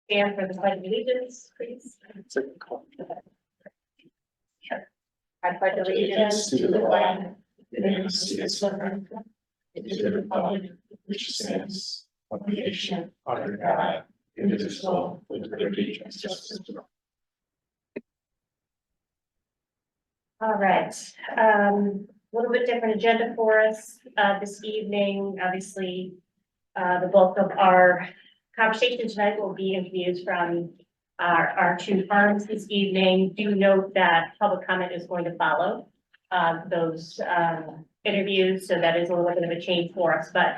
Stand for the pledge of allegiance, please. I pledge allegiance to the flag of the United States of America, and to the republic which stands one nation under God, indivisible, with liberty and justice for all. All right, little bit different agenda for us this evening. Obviously, the bulk of our conversation tonight will be interviews from our two firms this evening. Do note that public comment is going to follow those interviews, so that is a little bit of a change for us. But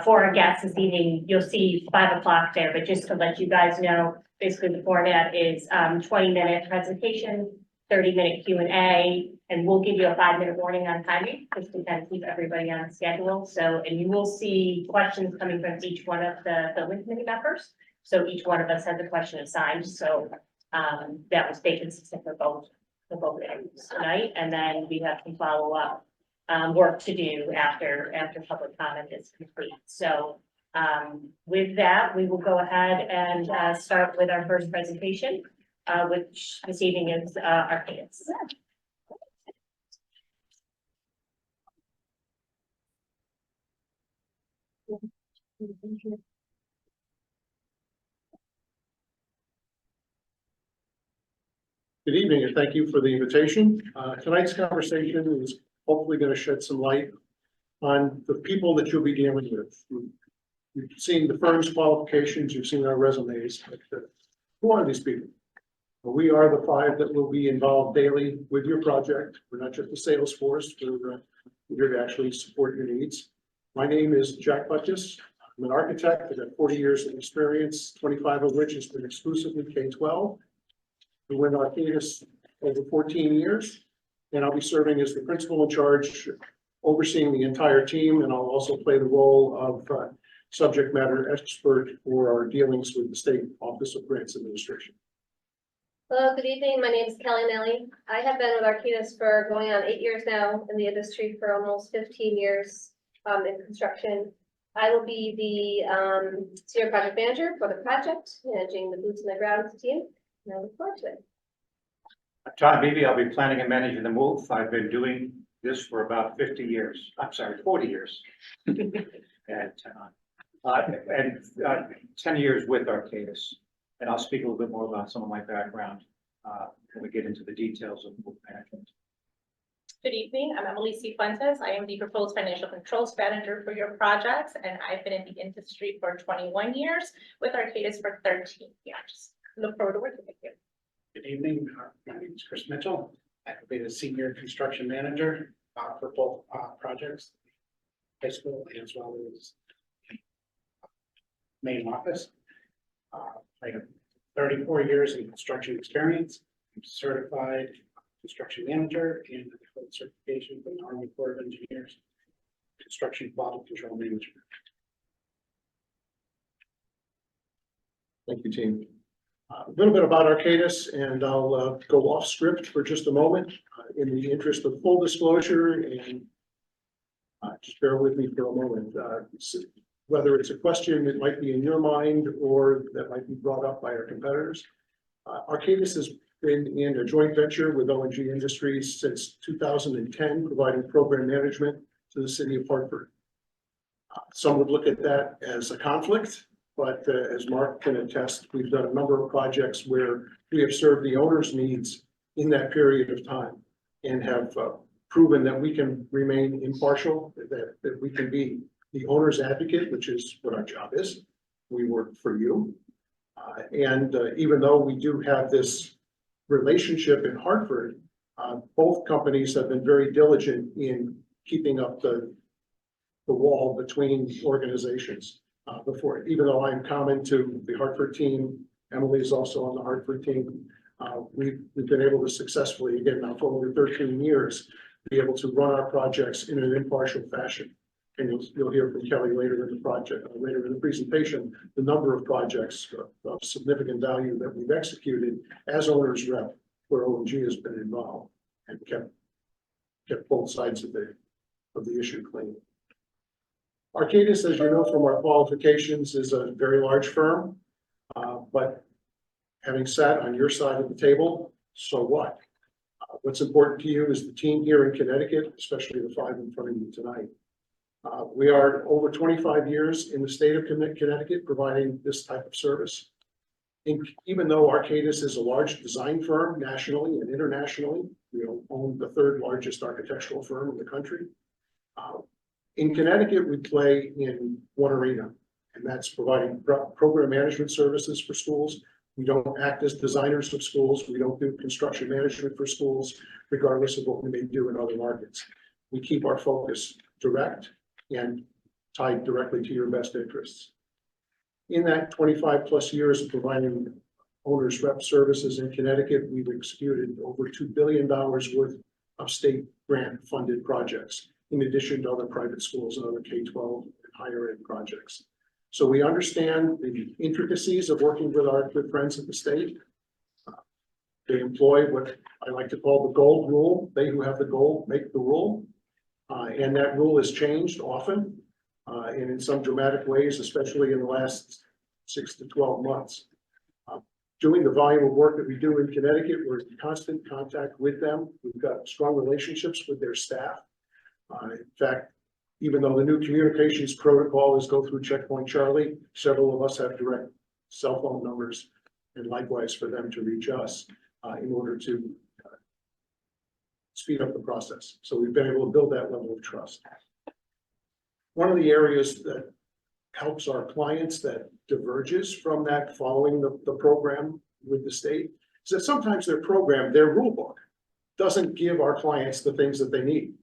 for our guests this evening, you'll see 5 o'clock there. But just to let you guys know, basically the format is 20-minute presentation, 30-minute Q&A, and we'll give you a 5-minute warning on timing, just to kind of keep everybody on schedule. So, and you will see questions coming from each one of the building committee members. So each one of us has a question assigned. So that was stay consistent for both interviews tonight. And then we have some follow-up work to do after public comment is complete. So with that, we will go ahead and start with our first presentation, which this evening is Arcadis. Good evening, and thank you for the invitation. Tonight's conversation is hopefully going to shed some light on the people that you'll be dealing with. You've seen the firm's qualifications, you've seen our resumes, but who are these people? Well, we are the 5 that will be involved daily with your project. We're not just a sales force, we're here to actually support your needs. My name is Jack Butchus. I'm an architect. I've got 40 years of experience, 25 of which has been exclusively K-12. We went Arcadis over 14 years, and I'll be serving as the principal in charge, overseeing the entire team, and I'll also play the role of subject matter expert for our dealings with the State Office of Grants Administration. Hello, good evening. My name is Kelly Nelly. I have been with Arcadis for going on 8 years now, in the industry for almost 15 years in construction. I will be the senior project manager for the project, managing the boots on the ground team. And I look forward to it. Todd Beebe, I'll be planning and managing the move. I've been doing this for about 40 years. And 10 years with Arcadis. And I'll speak a little bit more about some of my background when we get into the details of move management. Good evening, I'm Emily C. Fuentes. I am the proposed financial controls manager for your projects, and I've been in the industry for 21 years, with Arcadis for 13 years. Look forward to working with you. Good evening, my name is Chris Mitchell. I will be the senior construction manager for both projects, high school as well as main office. I have 34 years in construction experience. I'm certified construction manager and certification from the Army Corps of Engineers, construction quality control management. Thank you, team. A little bit about Arcadis, and I'll go off script for just a moment in the interest of full disclosure, and just bear with me for a moment. Whether it's a question that might be in your mind or that might be brought up by our competitors, Arcadis has been in a joint venture with O&G Industries since 2010, providing program management to the city of Hartford. Some would look at that as a conflict, but as Mark can attest, we've done a number of projects where we have served the owner's needs in that period of time and have proven that we can remain impartial, that we can be the owner's advocate, which is what our job is. We work for you. And even though we do have this relationship in Hartford, both companies have been very diligent in keeping up the wall between organizations. Before, even though I'm common to the Hartford team, Emily is also on the Hartford team. We've been able to successfully, again, now for over 13 years, be able to run our projects in an impartial fashion. And you'll hear from Kelly later in the presentation, the number of projects of significant value that we've executed as owners rep, where O&G has been involved and kept both sides of the issue clean. Arcadis, as you know from our qualifications, is a very large firm. But having sat on your side of the table, so what? What's important to you is the team here in Connecticut, especially the 5 in front of you tonight. We are over 25 years in the state of Connecticut providing this type of service. Even though Arcadis is a large design firm nationally and internationally, we own the 3rd largest architectural firm in the country. In Connecticut, we play in one arena, and that's providing program management services for schools. We don't act as designers of schools. We don't do construction management for schools, regardless of what we may do in other markets. We keep our focus direct and tied directly to your best interests. In that 25+ years of providing owners rep services in Connecticut, we've executed over $2 billion worth of state grant funded projects, in addition to other private schools and other K-12 and higher ed projects. So we understand the intricacies of working with our good friends at the state. They employ what I like to call the gold rule. They who have the gold make the rule. And that rule has changed often, and in some dramatic ways, especially in the last 6 to 12 months. Doing the volume of work that we do in Connecticut, we're in constant contact with them. We've got strong relationships with their staff. In fact, even though the new communications protocol is go through Checkpoint Charlie, several of us have direct cell phone numbers, and likewise for them to reach us in order to speed up the process. So we've been able to build that level of trust. One of the areas that helps our clients that diverges from that following the program with the state is that sometimes their program, their rule book, doesn't give our clients the things that they need.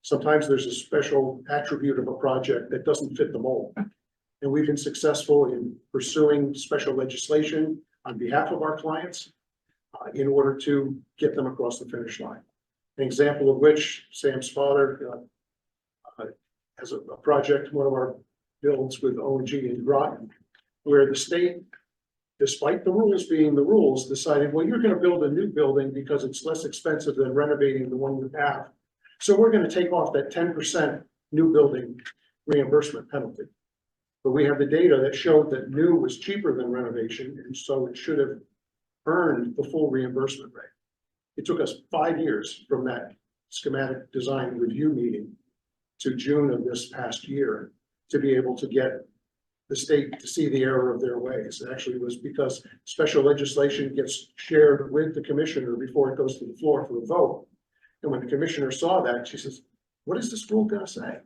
Sometimes there's a special attribute of a project that doesn't fit the mold. And we've been successful in pursuing special legislation on behalf of our clients in order to get them across the finish line. An example of which, Sam's father has a project, one of our builds with ONG in Groton, where the state, despite the rules being the rules, decided, well, you're going to build a new building because it's less expensive than renovating the one you have. So we're going to take off that 10% new building reimbursement penalty. But we have the data that showed that new was cheaper than renovation, and so it should have earned the full reimbursement rate. It took us 5 years from that schematic design review meeting to June of this past year to be able to get the state to see the error of their ways. It actually was because special legislation gets shared with the commissioner before it goes to the floor for a vote. And when the commissioner saw that, she says, what is this rule going to say?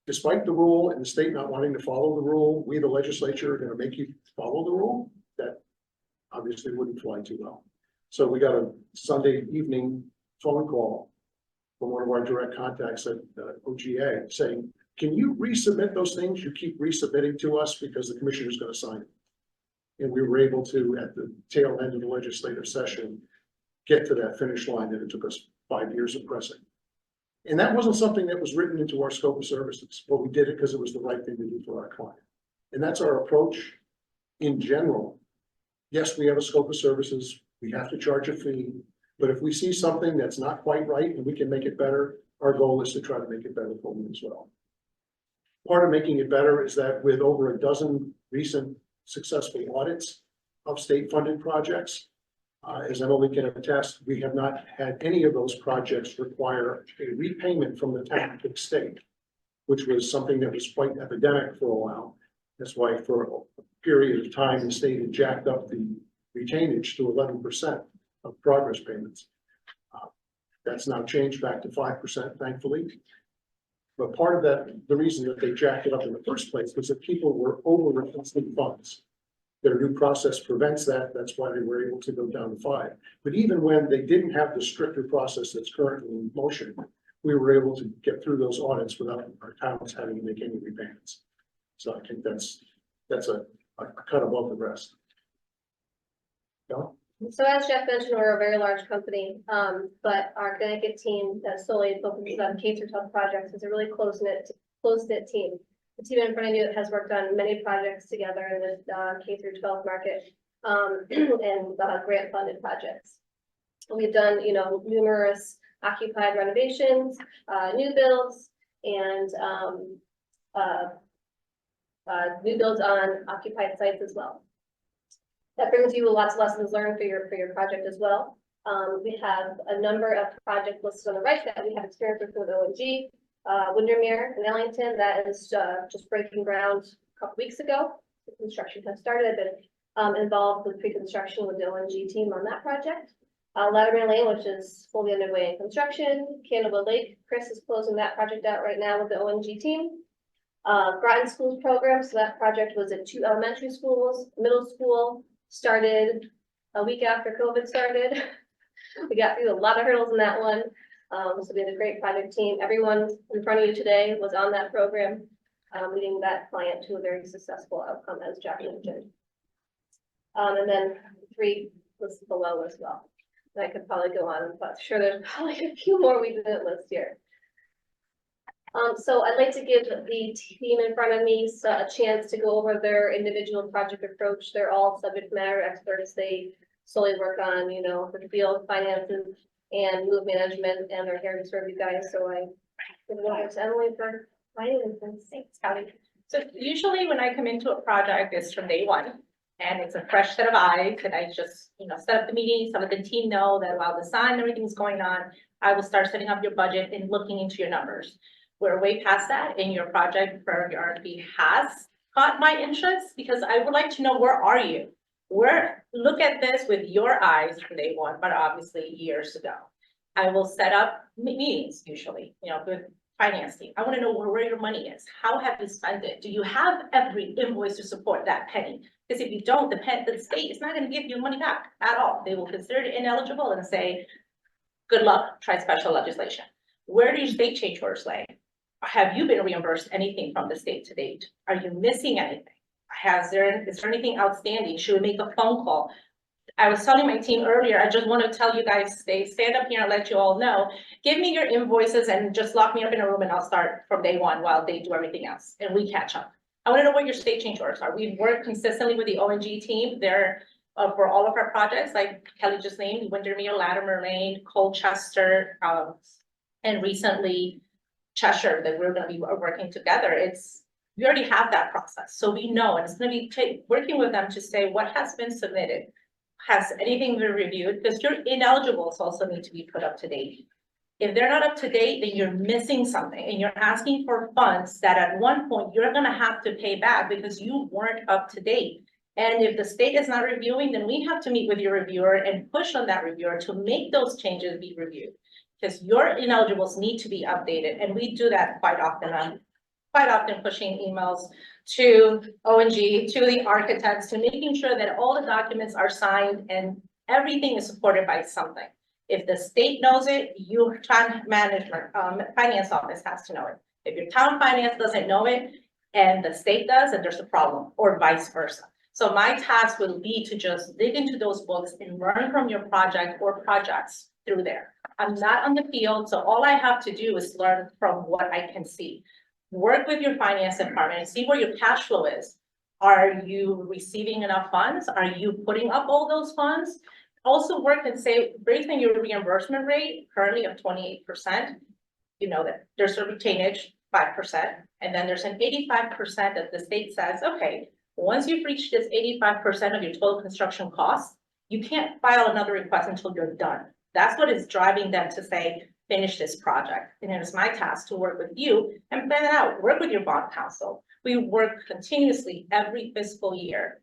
Despite the rule and the state not wanting to follow the rule, we, the legislature, are going to make you follow the rule? That obviously wouldn't fly too well. So we got a Sunday evening phone call from one of our direct contacts at OGA saying, can you resubmit those things you keep resubmitting to us because the commissioner is going to sign it? And we were able to, at the tail end of the legislative session, get to that finish line that it took us 5 years of pressing. And that wasn't something that was written into our scope of services, but we did it because it was the right thing to do for our client. And that's our approach in general. Yes, we have a scope of services. We have to charge a fee, but if we see something that's not quite right and we can make it better, our goal is to try to make it better for them as well. Part of making it better is that with over a dozen recent successful audits of state funded projects, as Emily can attest, we have not had any of those projects require a repayment from the town to the state, which was something that was quite epidemic for a while. That's why for a period of time, the state had jacked up the retainage to 11% of progress payments. That's now changed back to 5%, thankfully. But part of that, the reason that they jacked it up in the first place was that people were over-requesting funds. Their new process prevents that. That's why they were able to go down to 5. But even when they didn't have the stricter process that's currently in motion, we were able to get through those audits without our towns having to make any repayments. So I think that's a cut above the rest. No? So as Jeff mentioned, we're a very large company, but our Connecticut team that solely focuses on K-12 projects is a really close-knit team. The team in front of you has worked on many projects together in the K-12 market and grant-funded projects. We've done, numerous occupied renovations, new builds, and new builds on occupied sites as well. That brings you lots of lessons learned for your project as well. We have a number of project listed on the right that we have experience with ONG. Windermere in Ellington, that is just breaking ground a couple weeks ago. The construction has started. I've been involved with pre-construction with the ONG team on that project. Latimer Lane, which is fully underway in construction. Candlewood Lake, Chris is closing that project out right now with the ONG team. Groton Schools program, so that project was at 2 elementary schools, middle school, started a week after COVID started. We got through a lot of hurdles in that one. So we had a great project team. Everyone in front of you today was on that program, leading that client to a very successful outcome, as Jack mentioned. And then 3 listed below as well. And I could probably go on, but sure there's probably a few more we didn't list here. So I'd like to give the team in front of me a chance to go over their individual project approach. They're all subject matter experts. They solely work on, you know, the field finances and move management, and they're here to serve you guys. So I give it over to Emily for finance. Thanks, Kelly. So usually when I come into a project, it's from day one. And it's a fresh set of eyes, and I just, you know, set up the meeting, so let the team know that while the sign and everything's going on, I will start setting up your budget and looking into your numbers. We're way past that, and your project for your RFP has caught my interest, because I would like to know, where are you? Look at this with your eyes from day one, but obviously years ago. I will set up meetings usually, you know, with finance team. I want to know where your money is. How have you spent it? Do you have every invoice to support that penny? Because if you don't, the state is not going to give you money back at all. They will consider it ineligible and say, good luck, try special legislation. Where do your state change orders lay? Have you been reimbursed anything from the state to date? Are you missing anything? Is there anything outstanding? Should we make a phone call? I was telling my team earlier, I just want to tell you guys, stand up here and let you all know, give me your invoices and just lock me up in a room and I'll start from day one while they do everything else and we catch up. I want to know what your state change orders are. We've worked consistently with the ONG team. They're for all of our projects, like Kelly just named, Windermere, Latimer Lane, Colchester, and recently Cheshire, that we're going to be working together. We already have that process. So we know, and it's going to be working with them to say what has been submitted. Has anything been reviewed? Because your ineligibles also need to be put up to date. If they're not up to date, then you're missing something and you're asking for funds that at one point you're going to have to pay back because you weren't up to date. And if the state is not reviewing, then we have to meet with your reviewer and push on that reviewer to make those changes be reviewed. Because your ineligibles need to be updated. And we do that quite often. I'm quite often pushing emails to ONG, to the architects, to making sure that all the documents are signed and everything is supported by something. If the state knows it, your town management, finance office has to know it. If your town finance doesn't know it and the state does, then there's a problem, or vice versa. So my task will be to just dig into those books and learn from your project or projects through there. I'm not on the field, so all I have to do is learn from what I can see. Work with your finance department and see where your cash flow is. Are you receiving enough funds? Are you putting up all those funds? Also work and say, based on your reimbursement rate, currently of 28%, you know that there's a retainage 5%, and then there's an 85% that the state says, okay, once you've reached this 85% of your total construction costs, you can't file another request until you're done. That's what is driving them to say, finish this project. And it is my task to work with you and plan it out, work with your bond counsel. We work continuously every fiscal year,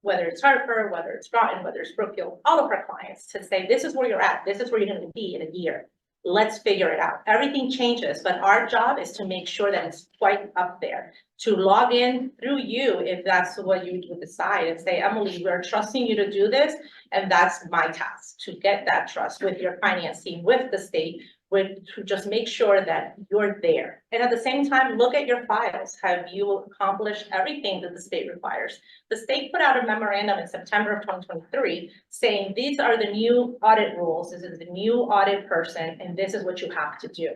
whether it's Hartford, whether it's Groton, whether it's Brookfield, all of our clients, to say, this is where you're at, this is where you're going to be in a year. Let's figure it out. Everything changes, but our job is to make sure that it's quite up there, to log in through you if that's what you would decide and say, Emily, we're trusting you to do this. And that's my task, to get that trust with your finance team, with the state, to just make sure that you're there. And at the same time, look at your files. Have you accomplished everything that the state requires? The state put out a memorandum in September of 2023 saying these are the new audit rules. This is the new audit person, and this is what you have to do.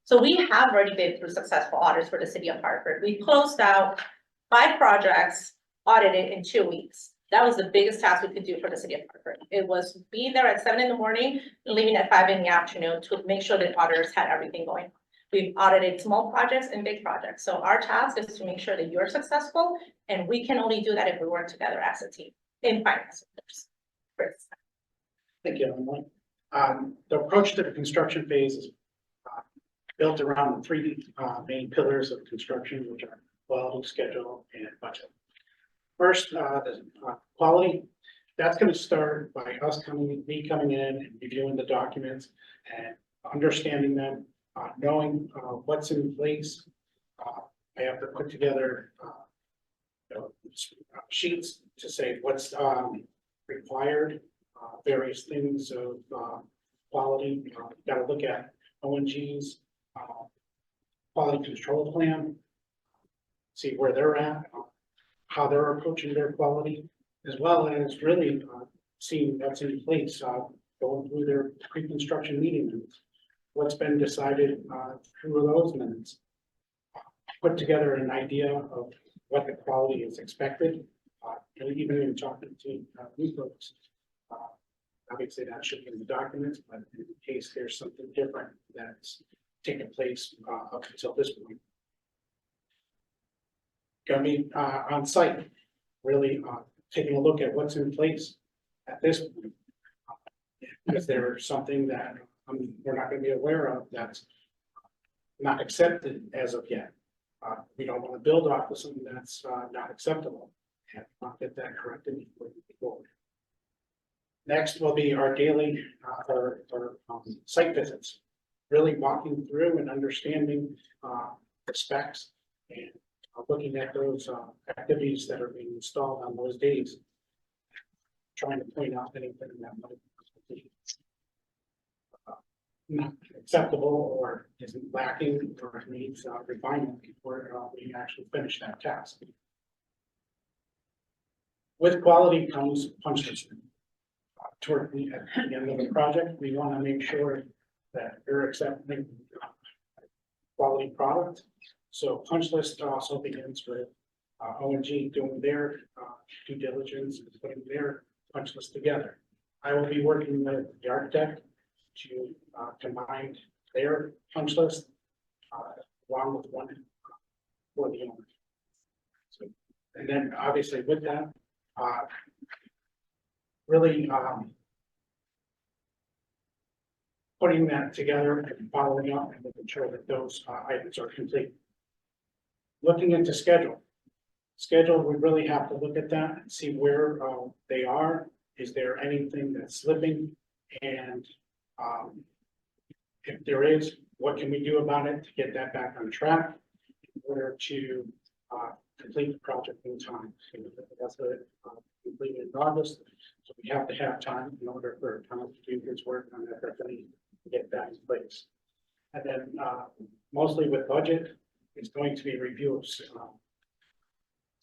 So we have already been through successful audits for the city of Hartford. We closed out 5 projects audited in 2 weeks. That was the biggest task we could do for the city of Hartford. It was being there at 7 in the morning and leaving at 5 in the afternoon to make sure that auditors had everything going. We've audited small projects and big projects. So our task is to make sure that you're successful, and we can only do that if we work together as a team. in finance. Of course. First. Thank you, Emily. The approach to the construction phase is built around the three main pillars of construction, which are quality, schedule, and budget. First, the quality, that's going to start by us me coming in and reviewing the documents and understanding them, knowing what's in place. I have to put together sheets to say what's required, various things of quality. Got to look at ONG's quality control plan, see where they're at, how they're approaching their quality, as well as really seeing what's in place, going through their pre-construction meeting minutes, what's been decided through those minutes, put together an idea of what the quality is expected, and even in talking to new folks. Obviously, that should be in the documents, but in case there's something different that's taken place up until this point. Gonna be on site, really taking a look at what's in place at this point. Is there something that we're not gonna be aware of that's not accepted as of yet? We don't want to build off of something that's not acceptable and not get that corrected before we move forward. Next will be our daily site visits, really walking through and understanding the specs and looking at those activities that are being installed on those days, trying to point out anything that might be not acceptable or isn't lacking or needs refinement before we actually finish that task. With quality comes punch list. Toward the end of the project, we want to make sure that you're accepting quality product. So punch list also begins with ONG doing their due diligence and putting their punch list together. I will be working with the architect to combine their punch list along with one for the owner. So, and then obviously with that, really putting that together and following up and making sure that those items are complete. Looking into schedule. Schedule, we really have to look at that and see where they are. Is there anything that's slipping? And if there is, what can we do about it to get that back on track in order to complete the project in time? So that's what completed in August. So we have to have time in order for Tom to do his work on that, to get that in place. And then mostly with budget, it's going to be review of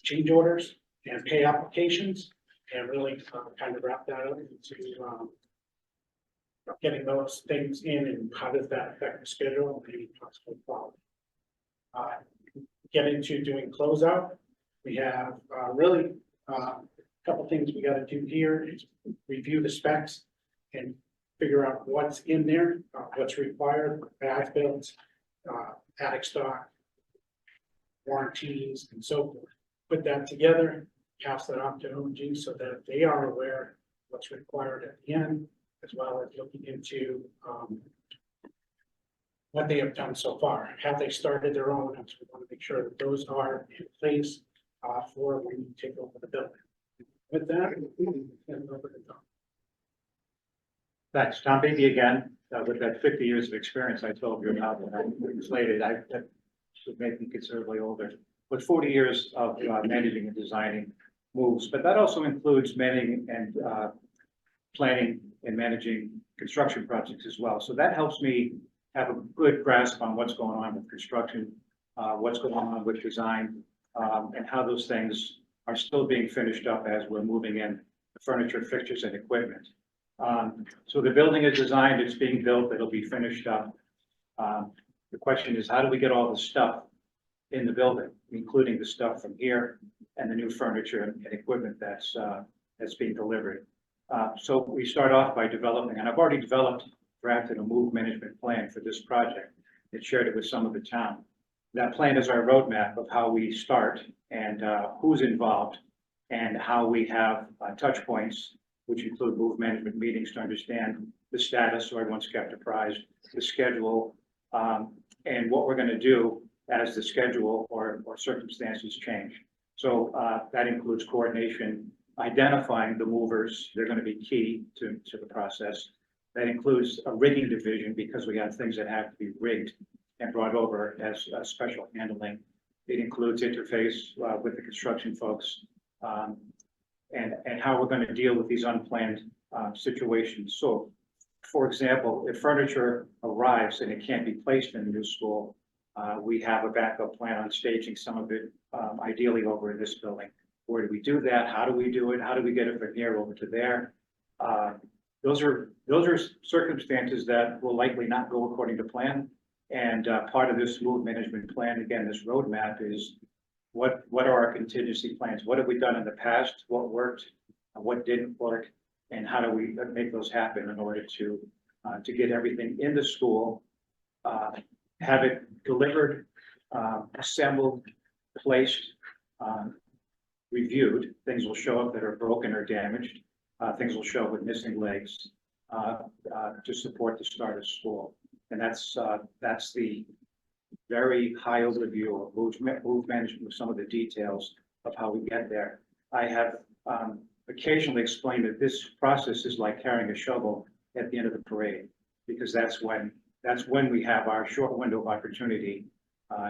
change orders and pay applications, and really kind of wrap that up into getting those things in and how does that affect the schedule and maybe possible quality. Get into doing closeout. We have really a couple things we got to do here is review the specs and figure out what's in there, what's required, bath builds, attic stock, warranties, and so forth. Put that together, pass that off to ONG so that they are aware what's required at the end, as well as looking into what they have done so far. Have they started their own? So we want to make sure that those are in place for when you take over the building. With that, hand it over to Tom. Thanks, Tom Beebe again, with that 50 years of experience I told you about when I slated, that should make me considerably older. With 40 years of managing and designing moves, but that also includes managing and planning and managing construction projects as well. So that helps me have a good grasp on what's going on with construction, what's going on with design, and how those things are still being finished up as we're moving in the furniture, fixtures, and equipment. So the building is designed, it's being built, it'll be finished up. The question is, how do we get all the stuff in the building, including the stuff from here and the new furniture and equipment that's being delivered? So we start off by developing, and I've already drafted a move management plan for this project and shared it with some of the town. That plan is our roadmap of how we start and who's involved and how we have touch points, which include move management meetings to understand the status, so everyone's kept apprised, the schedule, and what we're gonna do as the schedule or circumstances change. So that includes coordination, identifying the movers, they're gonna be key to the process. That includes a rigging division, because we have things that have to be rigged and brought over as special handling. It includes interface with the construction folks, and how we're gonna deal with these unplanned situations. So, for example, if furniture arrives and it can't be placed in the new school, we have a backup plan on staging some of it, ideally over in this building. Where do we do that? How do we do it? How do we get it from here over to there? Those are circumstances that will likely not go according to plan. And part of this move management plan, again, this roadmap is what are our contingency plans? What have we done in the past? What worked? What didn't work? And how do we make those happen in order to get everything in the school, have it delivered, assembled, placed, reviewed. Things will show up that are broken or damaged. Things will show up with missing legs to support the start of school. And that's the very high overview of move management with some of the details of how we get there. I have occasionally explained that this process is like carrying a shovel at the end of the parade, because that's when we have our short window of opportunity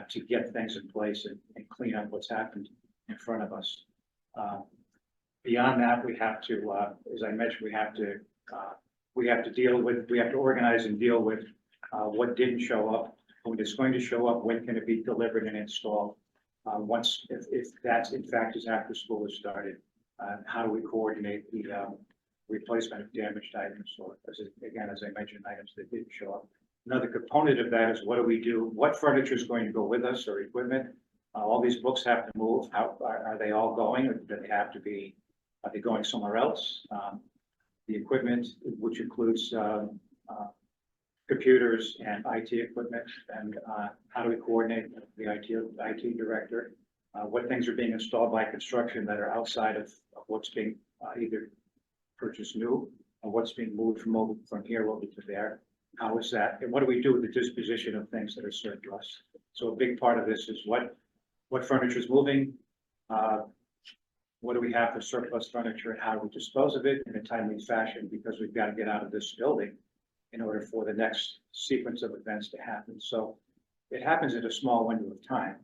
to get things in place and clean up what's happened in front of us. Beyond that, we have to, as I mentioned, we have to organize and deal with what didn't show up, when it's going to show up, when can it be delivered and installed? If that's in fact is after school has started, how do we coordinate the replacement of damaged items, or as I mentioned, items that didn't show up. Another component of that is what do we do? What furniture is going to go with us, or equipment? All these books have to move. How are they all going, or do they have to be? Are they going somewhere else? The equipment, which includes computers and IT equipment, and how do we coordinate with the IT director? What things are being installed by construction that are outside of what's being either purchased new, or what's being moved from here over to there? How is that? And what do we do with the disposition of things that are surplus? So a big part of this is what furniture is moving, what do we have for surplus furniture, and how do we dispose of it in a timely fashion, because we've got to get out of this building in order for the next sequence of events to happen. So it happens in a small window of time,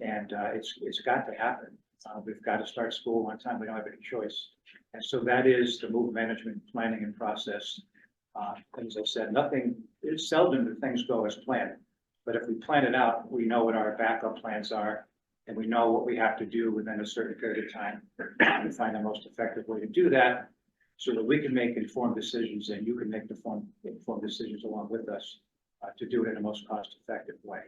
and it's got to happen. We've got to start school on time. We don't have any choice. And so that is the move management planning and process. As I said, it's seldom that things go as planned, but if we plan it out, we know what our backup plans are, and we know what we have to do within a certain period of time to find the most effective way to do that, so that we can make informed decisions and you can make informed decisions along with us to do it in the most cost-effective way.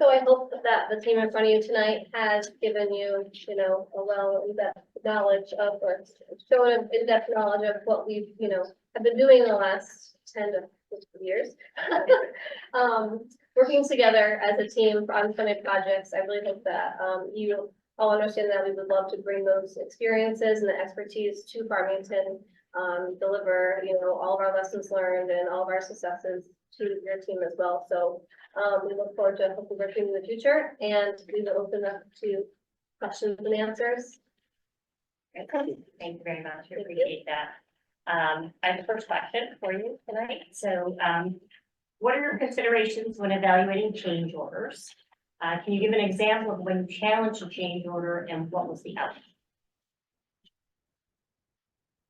So I hope that the team in front of you tonight has given you, a well in-depth knowledge of, or shown an in-depth knowledge of what we've, have been doing in the last 10 to 15 years. Working together as a team for unfunded projects. I really hope that you all understand that we would love to bring those experiences and the expertise to Farmington, deliver, all of our lessons learned and all of our successes to your team as well. So we look forward to hopefully working in the future, and we will open up to questions and answers. Thank you very much. I appreciate that. I have the first question for you tonight. So, what are your considerations when evaluating change orders? Can you give an example of when you challenged a change order and what was the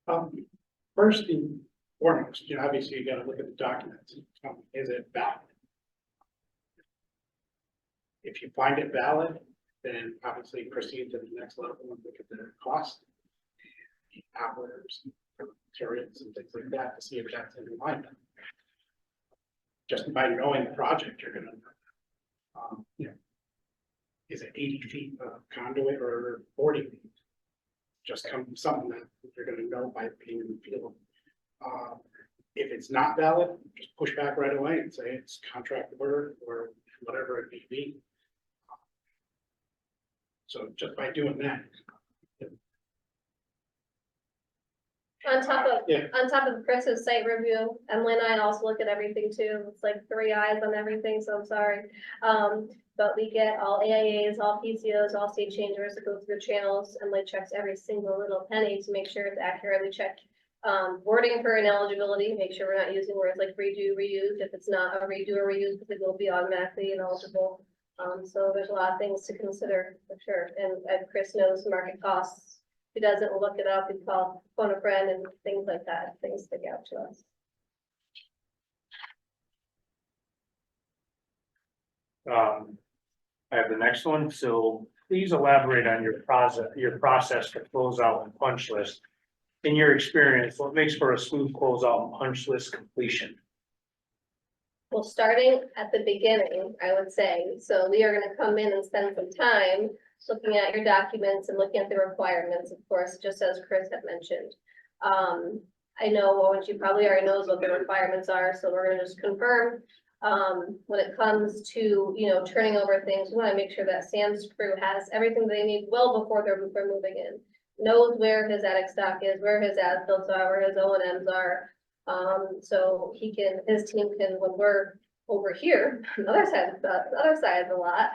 outcome? First and foremost, obviously you gotta look at the documents. Is it valid? If you find it valid, then obviously proceed to the next level and look at the cost, the hours, materials and things like that to see if that's in alignment. Just by knowing the project, you're gonna, is it 80 feet of conduit or 40 feet? Just something that you're gonna know by being in the field. If it's not valid, just push back right away and say it's contract order or whatever it may be. So just by doing that, Yeah. On top of Chris's site review, Emily and I also look at everything too. It's like 3 eyes on everything, so I'm sorry. But we get all AIAs, all PCOs, all state changers that go through the channels. Emily checks every single little penny to make sure it's accurate. We check wording for ineligibility, make sure we're not using words like redo, reuse. If it's not a redo or reuse, because it will be automatically ineligible. So there's a lot of things to consider for sure. And Chris knows market costs. If he doesn't, we'll look it up, we call, phone a friend and things like that, things stick out to us. I have the next one, so please elaborate on your process to close out and punch list. In your experience, what makes for a smooth closeout and punch list completion? Well, starting at the beginning, I would say, so we are gonna come in and spend some time looking at your documents and looking at the requirements, of course, just as Chris had mentioned. I know, well, she probably already knows what the requirements are, so we're gonna just confirm. When it comes to, you know, turning over things, we wanna make sure that Sam's crew has everything they need well before they're moving in. Knows where his attic stock is, where his as-bills are, where his O&Ms are. So his team can, when we're over here, the other side of the lot,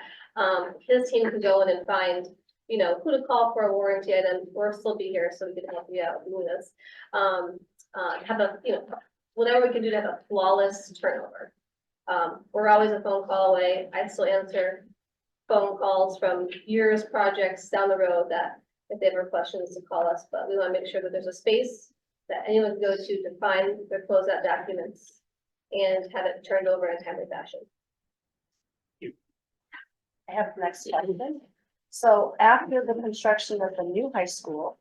his team can go in and find, you know, who to call for a warranty item, or still be here, so we can help you out doing this. Have a, you know, whatever we can do to have a flawless turnover. We're always a phone call away. I still answer phone calls from years, projects down the road that if they have questions to call us, but we want to make sure that there's a space that anyone can go to find their closeout documents and have it turned over in a timely fashion. I have the next question. So after the construction of the new high school,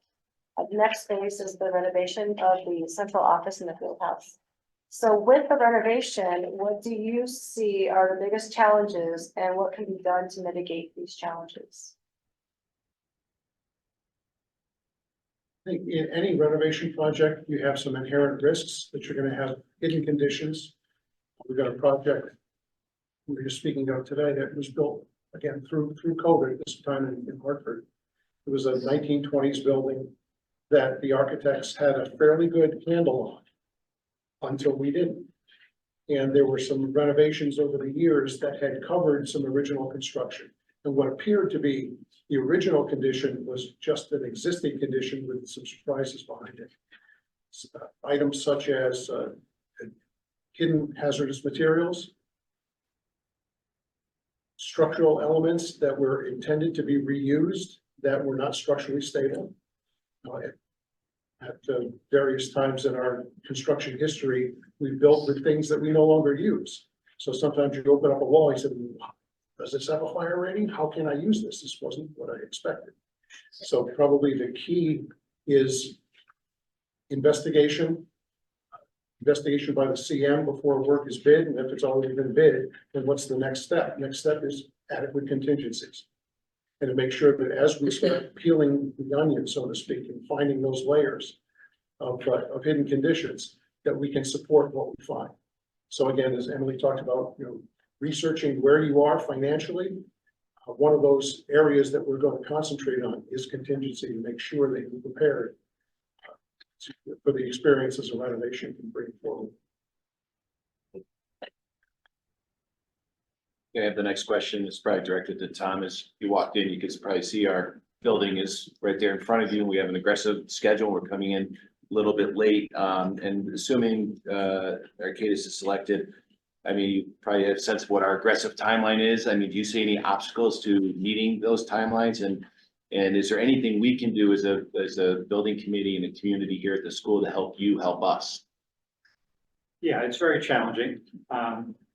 the next phase is the renovation of the central office in the field house. So with the renovation, what do you see are the biggest challenges and what can be done to mitigate these challenges? I think in any renovation project, you have some inherent risks that you're gonna have hidden conditions. We've got a project we were just speaking of today that was built again through COVID this time in Hartford. It was a 1920s building that the architects had a fairly good handle on until we didn't. And there were some renovations over the years that had covered some original construction. And what appeared to be the original condition was just an existing condition with some surprises behind it. Items such as hidden hazardous materials, structural elements that were intended to be reused that were not structurally stable. At various times in our construction history, we built with things that we no longer use. So sometimes you open up a wall, you said, does this have a fire rating? How can I use this? This wasn't what I expected. So probably the key is investigation by the CM before work is bid. And if it's already been bid, then what's the next step? Next step is adequate contingencies. And to make sure that as we start peeling the onion, so to speak, and finding those layers of hidden conditions, that we can support what we find. So again, as Emily talked about, you know, researching where you are financially, one of those areas that we're going to concentrate on is contingency to make sure that you're prepared for the experiences a renovation can bring forward. Okay, the next question is probably directed to Tom. As you walked in, you could probably see our building is right there in front of you. We have an aggressive schedule. We're coming in a little bit late, and assuming Arcadis is selected, I mean, you probably have a sense of what our aggressive timeline is. I mean, do you see any obstacles to meeting those timelines? And is there anything we can do as a building committee and a community here at the school to help you help us? Yeah, it's very challenging.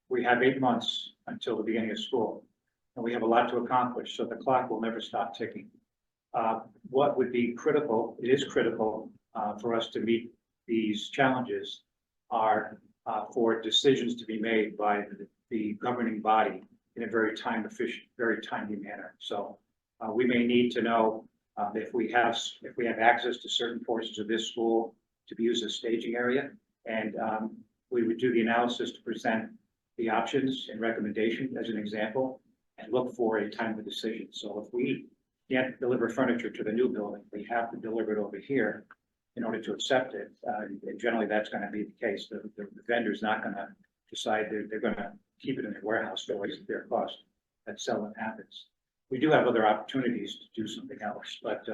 We have 8 months until the beginning of school, and we have a lot to accomplish, so the clock will never stop ticking. What would be critical, it is critical for us to meet these challenges, are for decisions to be made by the governing body in a very time-efficient, very timely manner. So we may need to know if we have access to certain portions of this school to be used as staging area, and we would do the analysis to present the options and recommendation as an example, and look for a timely decision. So if we can't deliver furniture to the new building. We have to deliver it over here in order to accept it. And generally, that's gonna be the case. The vendor's not gonna decide they're gonna keep it in their warehouse for their cost. That's seldom happens. We do have other opportunities to do something else, but,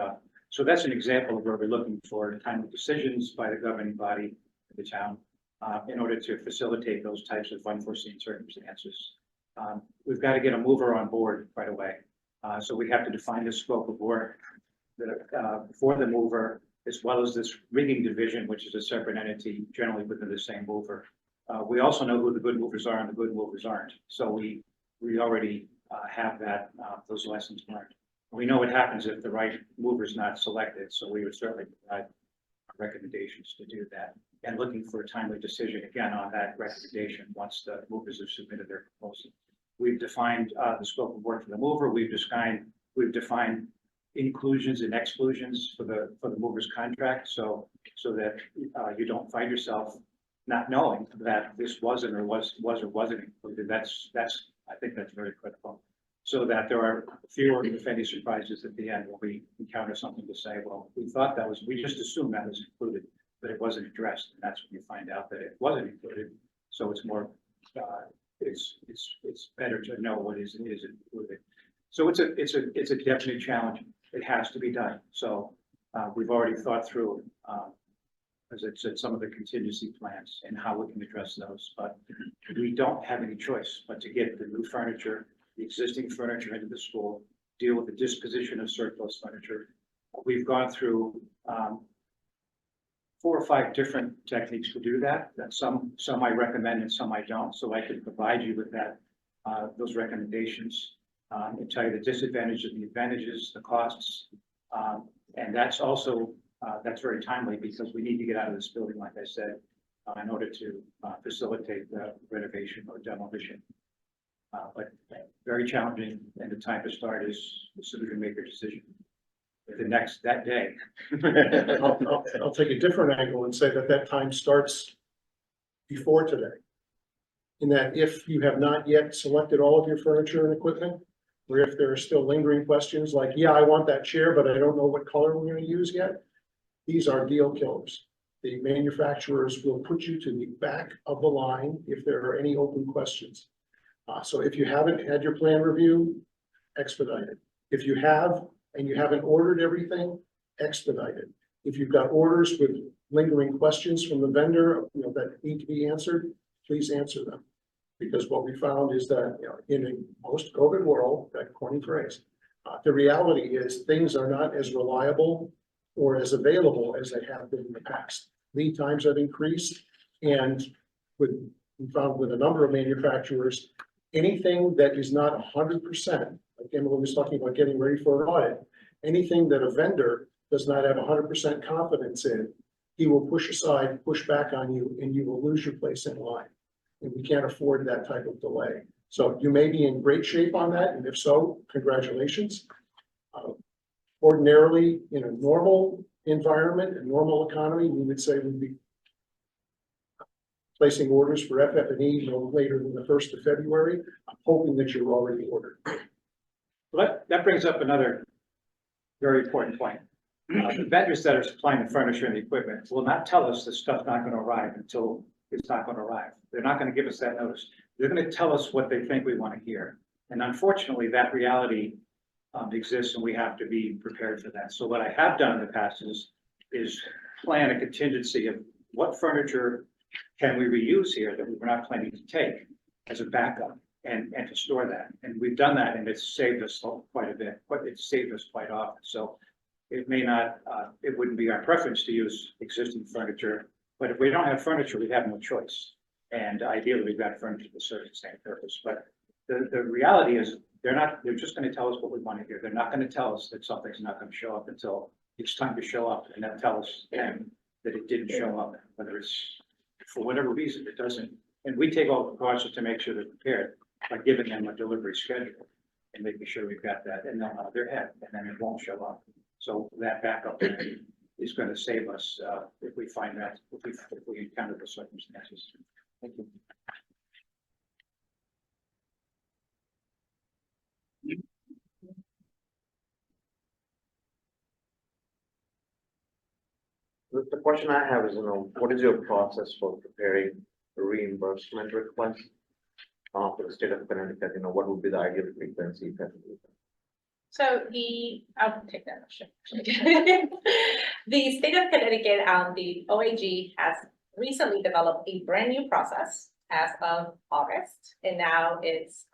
so that's an example of where we're looking for timely decisions by the governing body of the town, in order to facilitate those types of unforeseen circumstances. We've got to get a mover on board right away. So we have to define the scope of work for the mover, as well as this rigging division, which is a separate entity generally within the same mover. We also know who the good movers are and the good movers aren't. So we already have that, those lessons learned. We know what happens if the right mover is not selected, so we would certainly provide recommendations to do that. And looking for a timely decision again on that recommendation once the movers have submitted their proposal. We've defined the scope of work for the mover. We've defined inclusions and exclusions for the mover's contract, so that you don't find yourself not knowing that this wasn't or wasn't included. I think that's very critical. So that there are fewer, if any, surprises at the end when we encounter something to say, well, we just assumed that was included, but it wasn't addressed. And that's when you find out that it wasn't included. So it's more, it's better to know what is and isn't included. So it's a definite challenge. It has to be done. So we've already thought through, as I said, some of the contingency plans and how we can address those, but we don't have any choice but to get the new furniture, the existing furniture into the school, deal with the disposition of surplus furniture. We've gone through 4 or 5 different techniques to do that. Some I recommend and some I don't. So I can provide you with that, those recommendations, and tell you the disadvantages and the advantages, the costs. And that's also, that's very timely because we need to get out of this building, like I said, in order to facilitate the renovation or demolition. But very challenging, and the time to start is as soon as you make your decision. That day. I'll take a different angle and say that time starts before today. In that if you have not yet selected all of your furniture and equipment, or if there are still lingering questions like, yeah, I want that chair, but I don't know what color we're going to use yet. These are deal killers. The manufacturers will put you to the back of the line if there are any open questions. So if you haven't had your plan review, expedite it. If you have and you haven't ordered everything, expedite it. If you've got orders with lingering questions from the vendor, that need to be answered, please answer them. Because what we found is that, in a post-COVID world, that corny phrase, the reality is things are not as reliable or as available as they have been in the past. Lead times have increased, and we found with a number of manufacturers, anything that is not 100%, like Emily was talking about getting ready for an audit, anything that a vendor does not have 100% confidence in, he will push aside, push back on you, and you will lose your place in line. And we can't afford that type of delay. So you may be in great shape on that, and if so, congratulations. Ordinarily, in a normal environment, a normal economy, we would say we'd be placing orders for FF&E no later than the 1st of February. I'm hoping that you're already ordered. Well, that brings up another very important point. The vendors that are supplying the furniture and the equipment will not tell us the stuff's not going to arrive until it's not going to arrive. They're not going to give us that notice. They're going to tell us what they think we want to hear. And unfortunately, that reality exists, and we have to be prepared for that. So what I have done in the past is plan a contingency of what furniture can we reuse here that we were not planning to take as a backup and to store that. And we've done that, and it's saved us quite a bit, but it's saved us quite often. So it may not, it wouldn't be our preference to use existing furniture, but if we don't have furniture, we have no choice. And ideally, we've got furniture to serve the same purpose. But the reality is they're just going to tell us what we want to hear. They're not going to tell us that something's not going to show up until it's time to show up, and then tell us that it didn't show up, whether it's for whatever reason it doesn't. And we take all the precautions to make sure they're prepared by giving them a delivery schedule and making sure we've got that, and they'll nod their head, and then it won't show up. So that backup is going to save us if we find that, if we encounter those circumstances. Thank you. the question I have is, what is your process for preparing a reimbursement request? For the state of Connecticut, what would be the ideal frequency? So I'll take that option. The state of Connecticut, the OAG has recently developed a brand new process as of August, and now it's,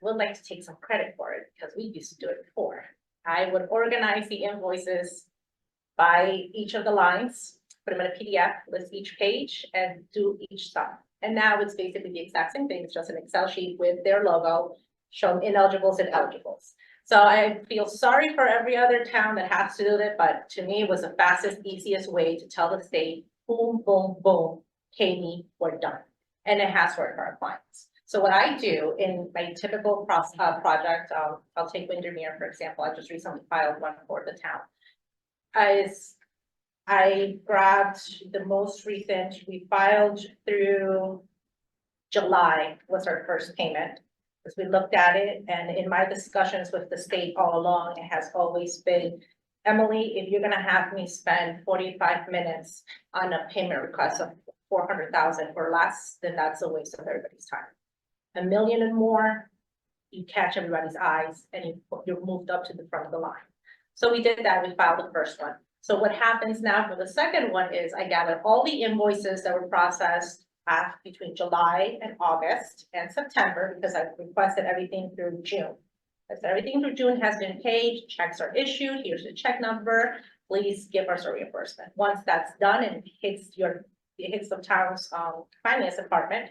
would like to take some credit for it because we used to do it before. I would organize the invoices by each of the lines, put them in a PDF, list each page and do each sum. And now it's basically the exact same thing. It's just an Excel sheet with their logo, show ineligibles and eligibles. So I feel sorry for every other town that has to do it, but to me, it was the fastest, easiest way to tell the state, boom, boom, boom, pay me, we're done. And it has worked for our clients. So what I do in my typical project, I'll take Windermere, for example. I just recently filed one for the town. I grabbed the most recent, we filed through July was our first payment. As we looked at it, and in my discussions with the state all along, it has always been, Emily, if you're gonna have me spend 45 minutes on a payment request of 400,000 or less, then that's a waste of everybody's time. $1 million and more, you catch everybody's eyes and you're moved up to the front of the line. So we did that, we filed the first one. So what happens now for the second one is I gather all the invoices that were processed between July and August and September, because I've requested everything through June. As everything through June has been paid, checks are issued, here's the check number, please give us a reimbursement. Once that's done and it hits the town's finance department,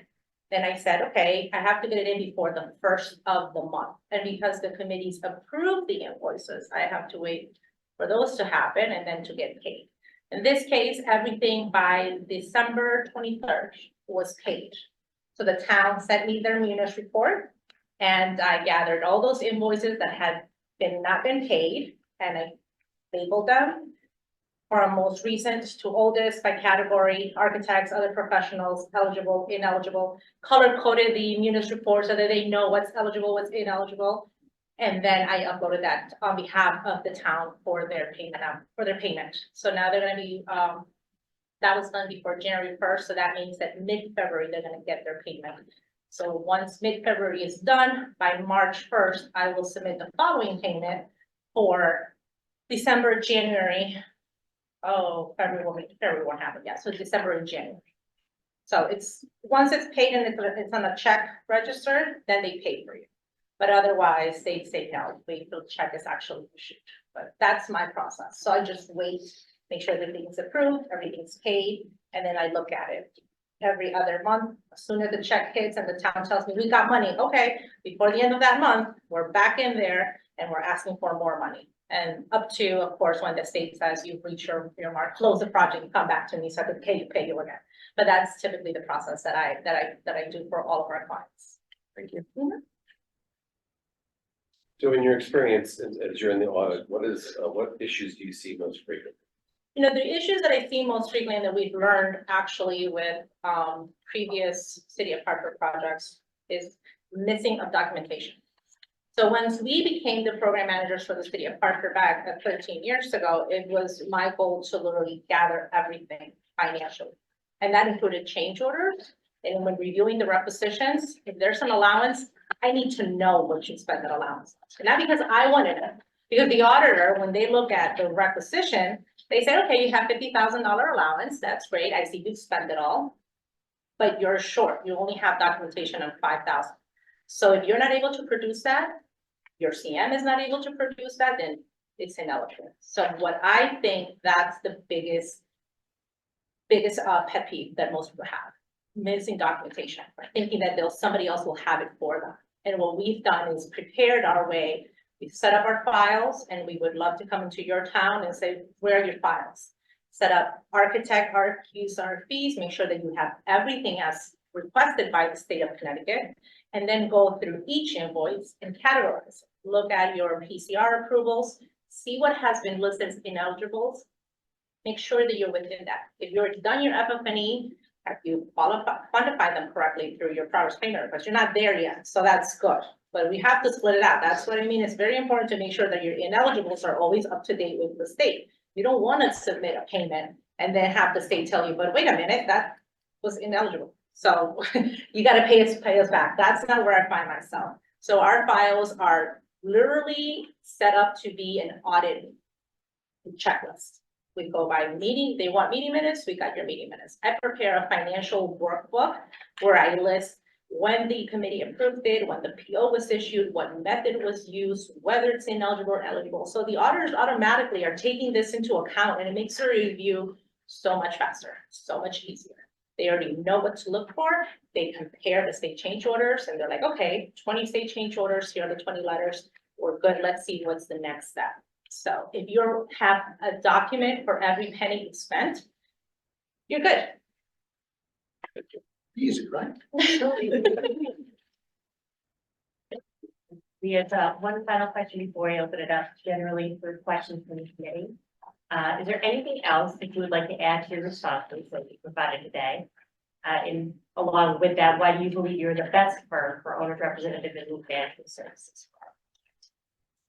then I said, okay, I have to get it in before the first of the month. And because the committees approve the invoices, I have to wait for those to happen and then to get paid. In this case, everything by December 23rd was paid. So the town sent me their munis report and I gathered all those invoices that had not been paid and I labeled them from most recent to oldest by category, architects, other professionals, eligible, ineligible, color coded the munis report so that they know what's eligible, what's ineligible. And then I uploaded that on behalf of the town for their payment. So now they're gonna be, that was done before January 1st. So that means that mid-February, they're gonna get their payment. So once mid-February is done, by March 1st, I will submit the following payment for December, January. Oh, February won't happen yet. So December and January. So once it's paid and it's on a check register, then they pay for you. But otherwise, they say no, wait till the check is actually issued. But that's my process. So I just wait, make sure everything's approved, everything's paid, and then I look at it every other month. As soon as the check hits and the town tells me we got money, okay, before the end of that month, we're back in there and we're asking for more money. And up to, of course, when the state says you've reached your mark, close the project, come back to me so I can pay you again. But that's typically the process that I do for all of our clients. Thank you. Mm-hmm. So in your experience, as you're in the audit, what issues do you see most frequently? You know, the issues that I see most frequently and that we've learned actually with previous City of Hartford projects is missing of documentation. So once we became the program managers for the City of Hartford back 13 years ago, it was my goal to literally gather everything financially. And that included change orders. And when reviewing the requisitions, if there's an allowance, I need to know what you spent that allowance. And not because I wanted it, because the auditor, when they look at the requisition, they say, okay, you have $50,000 allowance. That's great. I see you've spent it all, but you're short. You only have documentation of 5,000. So if you're not able to produce that, your CM is not able to produce that, then it's ineligible. So what I think that's the biggest pet peeve that most people have, missing documentation, thinking that somebody else will have it for them. And what we've done is prepared our way. We've set up our files and we would love to come into your town and say, where are your files? Set up architect, RQs, RFPs, make sure that you have everything as requested by the state of Connecticut, and then go through each invoice and categorize. Look at your PCR approvals, see what has been listed as ineligibles. Make sure that you're within that. If you're done your FF&E, have you quantify them correctly through your progress payment request? You're not there yet, so that's good. But we have to split it out. That's what I mean. It's very important to make sure that your ineligibles are always up to date with the state. You don't want to submit a payment and then have the state tell you, but wait a minute, that was ineligible. So you gotta pay us back. That's not where I find myself. So our files are literally set up to be an audit checklist. We go by meeting, they want meeting minutes, we got your meeting minutes. I prepare a financial workbook where I list when the committee approved it, when the PO was issued, what method was used, whether it's ineligible or eligible. So the auditors automatically are taking this into account, and it makes the review so much faster, so much easier. They already know what to look for. They compare the state change orders and they're like, okay, 20 state change orders, here are the 20 letters. We're good. Let's see what's the next step. So if you have a document for every penny you spent, you're good. Easy, right? We have one final question before I open it up generally for questions from the committee. Is there anything else that you would like to add to your responses that you provided today? And along with that, why do you believe you're the best firm for owner's representative and move management services?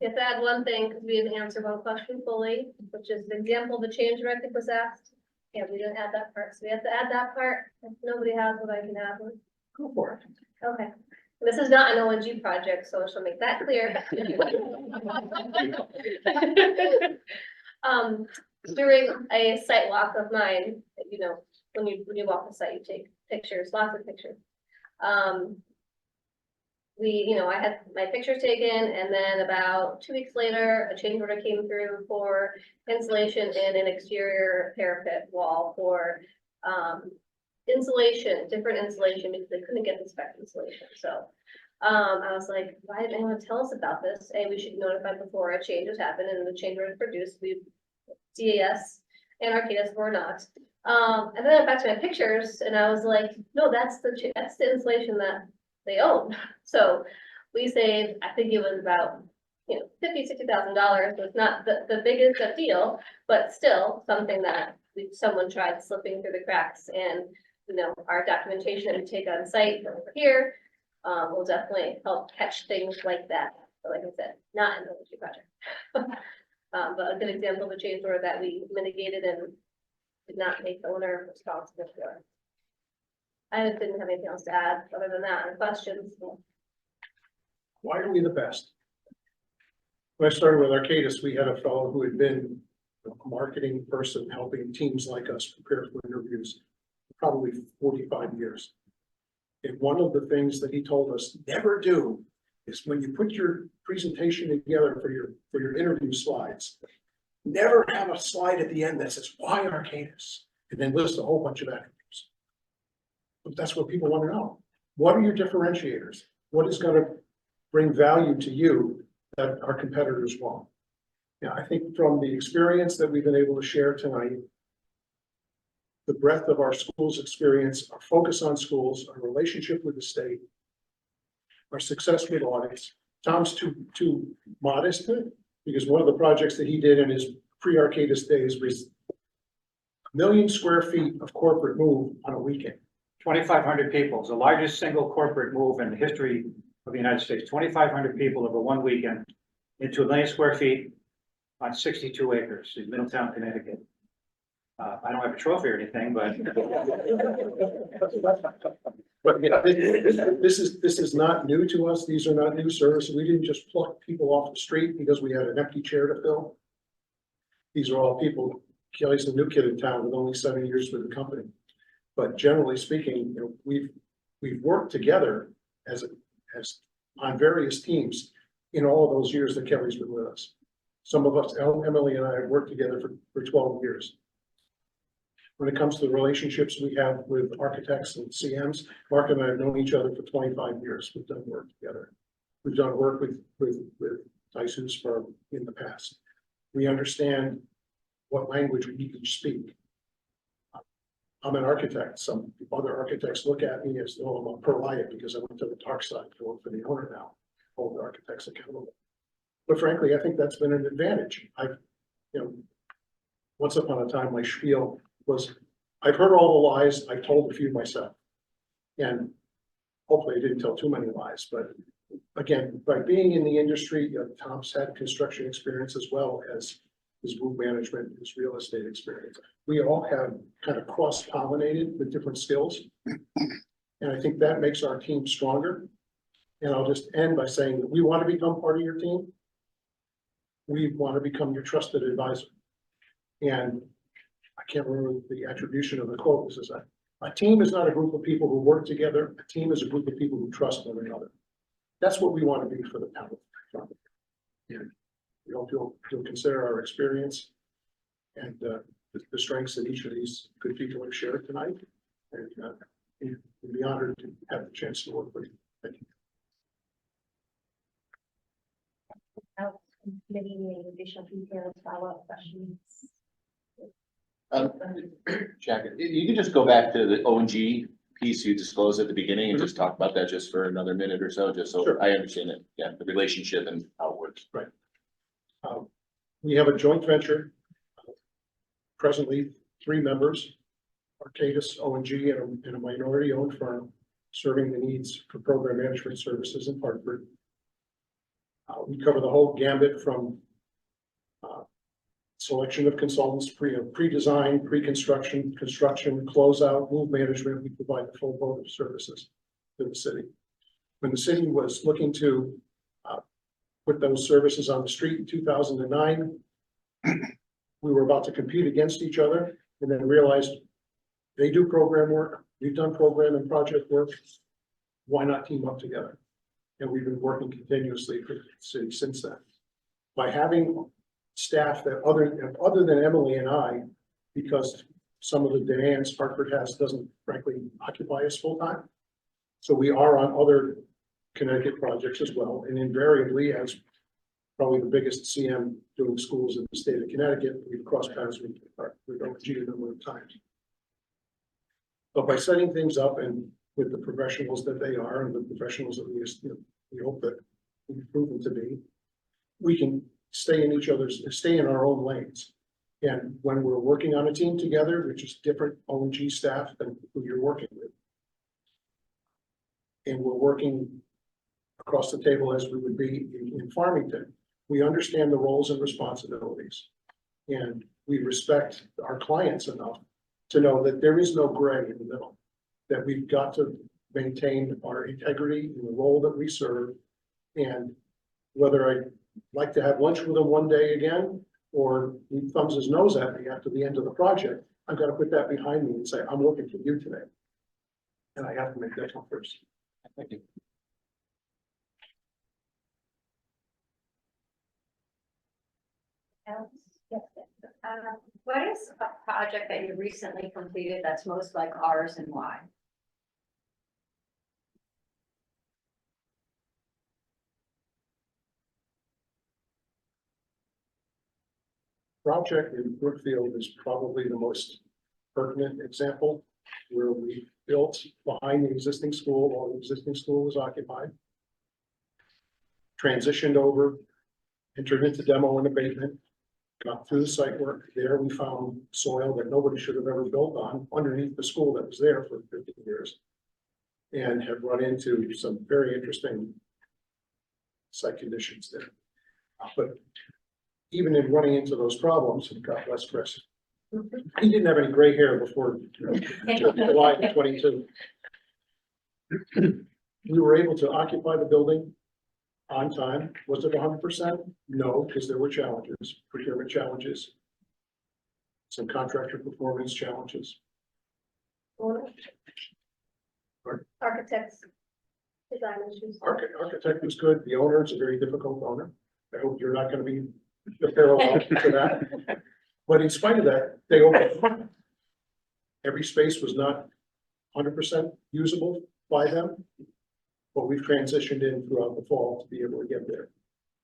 If I add one thing, because we didn't answer one question fully, which is the example of the change directive was asked. Yeah, we didn't add that part, so we have to add that part. If nobody has what I can add, Go for it. okay. This is not an ONG project, so I shall make that clear. During a site walk of mine, you know, when you walk the site, you take pictures, lots of pictures. I had my pictures taken, and then about 2 weeks later, a change order came through for insulation in an exterior parapet wall for insulation, different insulation, because they couldn't get the spec insulation. So I was like, why didn't anyone tell us about this? A, we should be notified before a change has happened and the change order is produced. CAS and Arcadis were not. And then I went back to my pictures and I was like, no, that's the insulation that they own. So we saved, I think it was about, $50,000-$60,000. So it's not the biggest of deal, but still something that someone tried slipping through the cracks. And, our documentation that we take on site over here will definitely help catch things like that. But like I said, not an ONG project. But a good example of a change order that we mitigated and did not make the owner responsible for. I didn't have anything else to add other than that. Any questions? Why are we the best? When I started with Arcadis, we had a fellow who had been a marketing person helping teams like us prepare for interviews for probably 45 years. And one of the things that he told us never do is when you put your presentation together for your interview slides, never have a slide at the end that says, why Arcadis? And then list a whole bunch of attributes. But that's what people want to know. What are your differentiators? What is going to bring value to you that our competitors won't? Now, I think from the experience that we've been able to share tonight, the breadth of our schools experience, our focus on schools, our relationship with the state, our success with audits. Tom's too modest, because one of the projects that he did in his pre-Arcadis days was 1 million square feet of corporate move on a weekend. 2,500 people. It's the largest single corporate move in the history of the United States. 2,500 people over one weekend into 1 million square feet on 62 acres in Middletown, Connecticut. I don't have a trophy or anything, but. But yeah, this is not new to us. These are not new services. We didn't just pluck people off the street because we had an empty chair to fill. These are all people. Kelly's a new kid in town with only 7 years with the company. But generally speaking, we've worked together as on various teams in all of those years that Kelly's been with us. Some of us, Emily and I, have worked together for 12 years. When it comes to the relationships we have with architects and CMs, Mark and I have known each other for 25 years. We've done work together. We've done work with Tyson's firm in the past. We understand what language we each speak. I'm an architect. Some other architects look at me as though I'm a pariah because I went to the dark side to work for the owner now, hold the architects accountable. But frankly, I think that's been an advantage. Once upon a time, my spiel was, I've heard all the lies, I've told a few myself. And hopefully I didn't tell too many lies, but again, by being in the industry, Tom's had construction experience as well as his group management, his real estate experience. We all have kind of cross-pollinated with different skills. And I think that makes our team stronger. And I'll just end by saying that we want to become part of your team. We want to become your trusted advisor. And I can't remember the attribution of the quote. This is a team is not a group of people who work together. A team is a group of people who trust one another. That's what we want to be for the town. And we hope you'll consider our experience and the strengths that each of these good people have shared tonight. And we'd be honored to have the chance to work with you. Thank you. Any additional details, follow-up questions? Jack, you can just go back to the O and G piece you disclosed at the beginning and just talk about that just for another minute or so, just so Sure. I understand it. Yeah, the relationship and how it works. We have a joint venture. Presently, 3 members, Arcadis, O and G, and a minority-owned firm serving the needs for program management services in Hartford. We cover the whole gambit from selection of consultants, pre-design, pre-construction, construction, closeout, move management. We provide the full boat of services to the city. When the city was looking to put those services on the street in 2009, we were about to compete against each other and then realized they do program work, we've done program and project work. Why not team up together? And we've been working continuously for the city since then. By having staff that other than Emily and I, because some of the demands Hartford has doesn't frankly occupy us full time. So we are on other Connecticut projects as well, and invariably, as probably the biggest CM doing schools in the state of Connecticut, we've crossed paths with OG a number of times. But by setting things up and with the professionals that they are and the professionals that we hope that we've proven to be, we can stay in our own lanes. And when we're working on a team together, which is different O&G staff than who you're working with, and we're working across the table as we would be in Farmington, we understand the roles and responsibilities. And we respect our clients enough to know that there is no gray in the middle, that we've got to maintain our integrity in the role that we serve. And whether I like to have lunch with him one day again, or he thumbs his nose at me after the end of the project, I've got to put that behind me and say, I'm working for you today. And I have to make that come first. Thank you. Yes. What is a project that you recently completed that's most like ours and why? Project in Brookfield is probably the most pertinent example, where we built behind the existing school while the existing school was occupied. Transitioned over, entered into demo and abatement, got through the site work. There we found soil that nobody should have ever built on underneath the school that was there for 50 years. And have run into some very interesting site conditions there. But even in running into those problems, and God bless Chris, he didn't have any gray hair before July 22. We were able to occupy the building on time. Was it 100%? No, because there were challenges, procurement challenges, some contractor performance challenges. Architects, design issues. Architect was good. The owner is a very difficult owner. I hope you're not going to be the parallel to that. But in spite of that, they opened. Every space was not 100% usable by them, but we've transitioned in throughout the fall to be able to get there.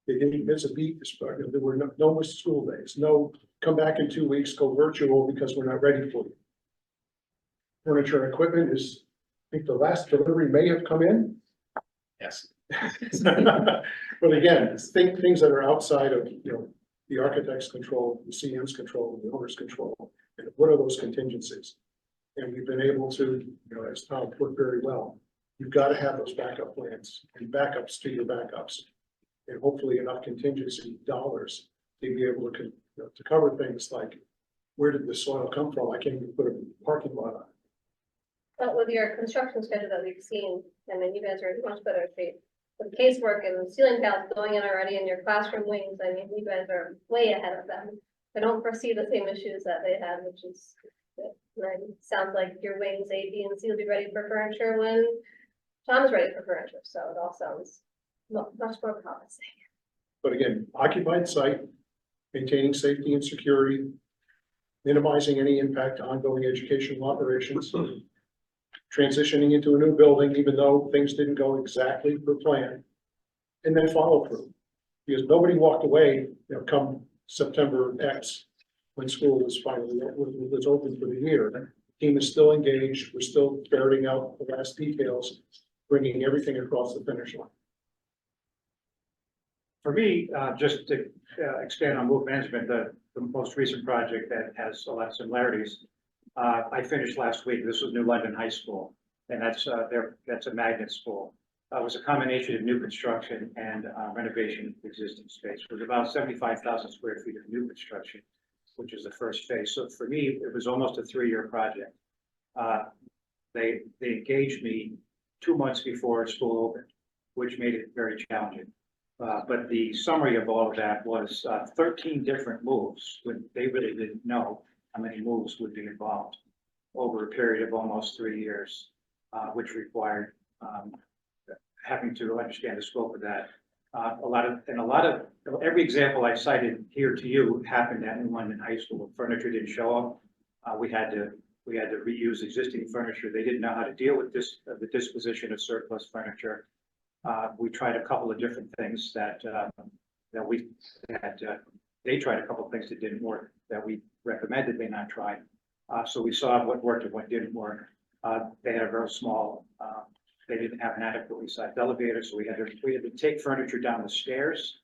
They didn't miss a beat. There were no missed school days. No, come back in 2 weeks, go virtual because we're not ready for you. Furniture and equipment is, I think the last delivery may have come in. Yes. But again, things that are outside of, the architect's control, the CM's control, the owner's control, and what are those contingencies? And we've been able to, as Tom put very well, you've got to have those backup plans and backups to your backups. And hopefully enough contingency dollars to be able to to cover things like, where did the soil come from? I can't even put a parking lot on. But with your construction schedule that we've seen, I mean, you guys are in much better shape. With casework and ceiling tiles going in already in your classroom wings, I mean, you guys are way ahead of them. I don't foresee the same issues that they had, which is good. And it sounds like your wings A, B, and C will be ready for furniture when Tom is ready for furniture, so it all sounds much more promising. But again, occupied site, maintaining safety and security, minimizing any impact to ongoing educational operations, transitioning into a new building, even though things didn't go exactly per plan, and then follow through. Because nobody walked away, come September X, when school was finally, was open for the year. The team is still engaged, we're still ferreting out the last details, bringing everything across the finish line. For me, just to expand on move management, the most recent project that has a lot of similarities. I finished last week. This was New London High School, and that's a magnet school. It was a combination of new construction and renovation of existing space. It was about 75,000 square feet of new construction, which is the first phase. So for me, it was almost a 3-year project. They engaged me 2 months before school opened, which made it very challenging. But the summary of all of that was 13 different moves when they really didn't know how many moves would be involved over a period of almost 3 years, which required having to understand the scope of that. Every example I cited here to you happened at New London High School. Furniture didn't show up. We had to reuse existing furniture. They didn't know how to deal with the disposition of surplus furniture. We tried a couple of different things that we had. They tried a couple of things that didn't work that we recommended they not try. So we saw what worked and what didn't work. They had a very small. They didn't have an adequately sized elevator, so we had to take furniture down the stairs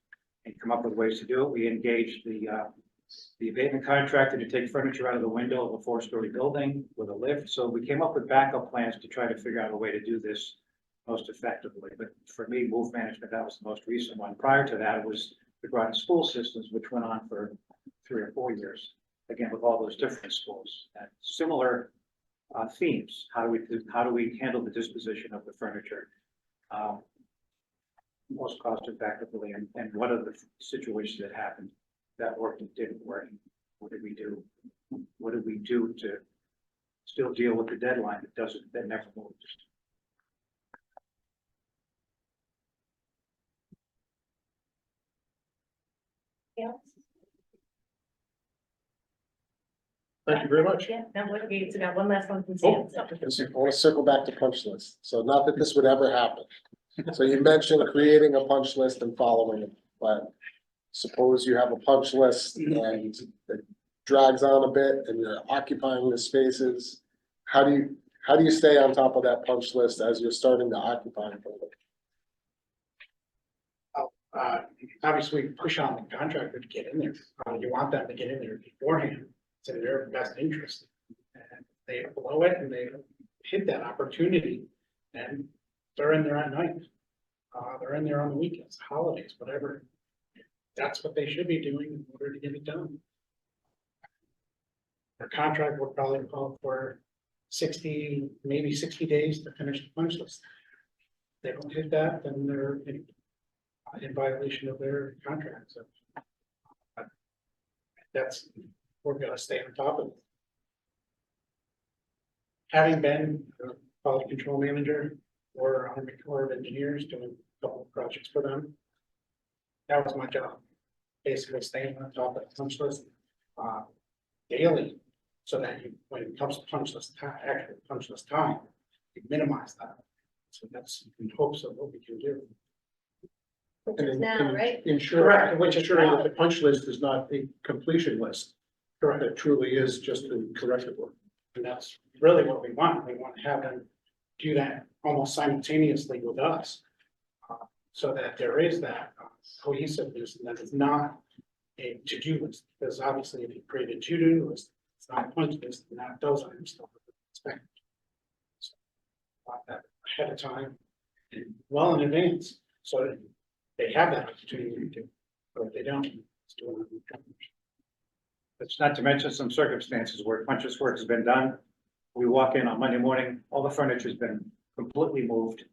and come up with ways to do it. We engaged the abatement contractor to take furniture out of the window of a 4-story building with a lift. So we came up with backup plans to try to figure out a way to do this most effectively. But for me, move management, that was the most recent one. Prior to that, it was the Groton school systems, which went on for 3 or 4 years, again, with all those different schools and similar themes. How do we handle the disposition of the furniture most cost effectively, and what are the situations that happened that worked and didn't work? What did we do? What did we do to still deal with the deadline that never moved? Yeah. Thank you very much. Yeah, now what Gates, got one last one from Sam. so. I want to circle back to punch list. So not that this would ever happen. So you mentioned creating a punch list and following it, but suppose you have a punch list and it drags on a bit and you're occupying the spaces. How do you stay on top of that punch list as you're starting to occupy it? Obviously push on the contractor to get in there. You want them to get in there beforehand. It's in their best interest. And they blow it and they hit that opportunity and they're in there at night. They're in there on the weekends, holidays, whatever. That's what they should be doing in order to get it done. Their contract would probably call for 60, maybe 60 days to finish the punch list. If they don't hit that, then they're in violation of their contract. So we're gonna stay on top of it. Having been a quality control manager or Army Corps of Engineers doing a couple of projects for them, that was my job. Basically staying on top of the punch list daily, so that when it comes to punch list time, actual punch list time, you minimize that. So that's in hopes of what we can do. Which is now, right? Ensuring Which is ensuring now. that the punch list is not a completion list. Correct. That truly is just the corrective work. And that's really what we want. We want to have them do that almost simultaneously with us. So that there is that cohesiveness and that it's not a to-do list. Because obviously if you create a to-do list, it's not a punch list, and that those items still expected. So want that ahead of time and well in advance, so that they have that opportunity to do. But if they don't, it's doing it. It's not to mention some circumstances where punch list work has been done. We walk in on Monday morning, all the furniture's been completely moved.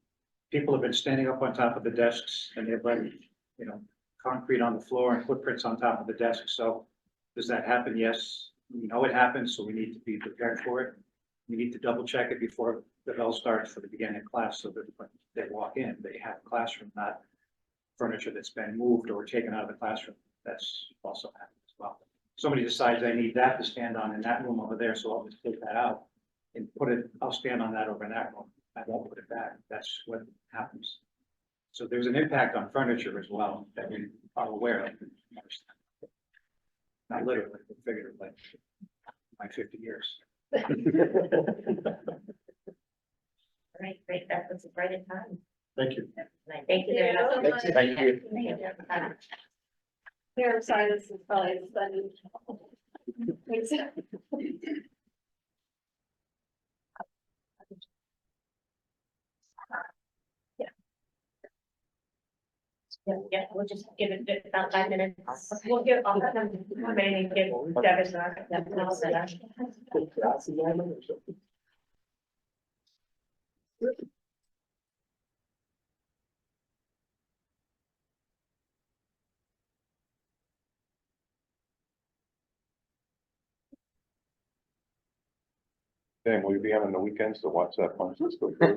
People have been standing up on top of the desks and they've been, you know, concrete on the floor and footprints on top of the desk. So does that happen? Yes. We know it happens, so we need to be prepared for it. We need to double check it before the bell starts for the beginning of class, so that when they walk in, they have a classroom, not furniture that's been moved or taken out of the classroom. That's also happened as well. Somebody decides I need that to stand on in that room over there, so I'll just take that out and put it, I'll stand on that over in that room. I won't put it back. That's what happens. So there's an impact on furniture as well that we are aware of. Not literally, but figuratively. My 50 years. All right, great, that was right in time. Thank you. Thank you very much. Thank you. Thank you. Here, I'm sorry, this is probably sudden. Thanks. Yeah, we'll just give it about 5 minutes. We'll give, I'll have them, maybe give Devin's and I'll set up. Dan, will you be having the weekends to watch that punch list go through?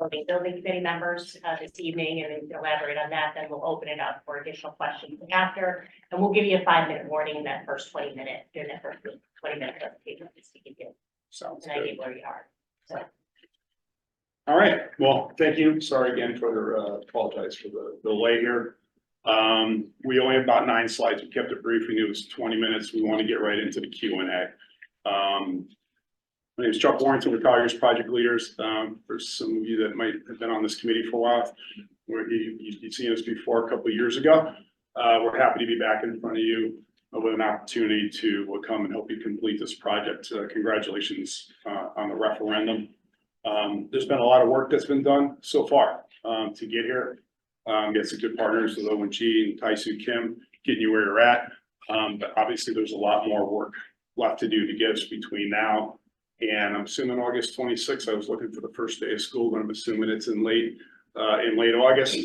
voting building committee members this evening, and then you can elaborate on that, then we'll open it up for additional questions after. And we'll give you a 5-minute warning in that first 20-minute, during that first 20-minute presentation, just to give you Sounds an good. idea where you are. So, All right, well, thank you. Sorry again for, apologize for the delay here. We only have about 9 slides. We kept it brief. We knew it was 20 minutes. We want to get right into the Q&A. My name is Chuck Warrington with Colliers Project Leaders. For some of you that might have been on this committee for a while, where you've seen us before a couple of years ago. We're happy to be back in front of you with an opportunity to come and help you complete this project. Congratulations on the referendum. There's been a lot of work that's been done so far to get here. Get some good partners with ONG and Taisu Kim, getting you where you're at. But obviously there's a lot more work left to do to get us between now and I'm assuming August 26th. I was looking for the first day of school, but I'm assuming it's in late August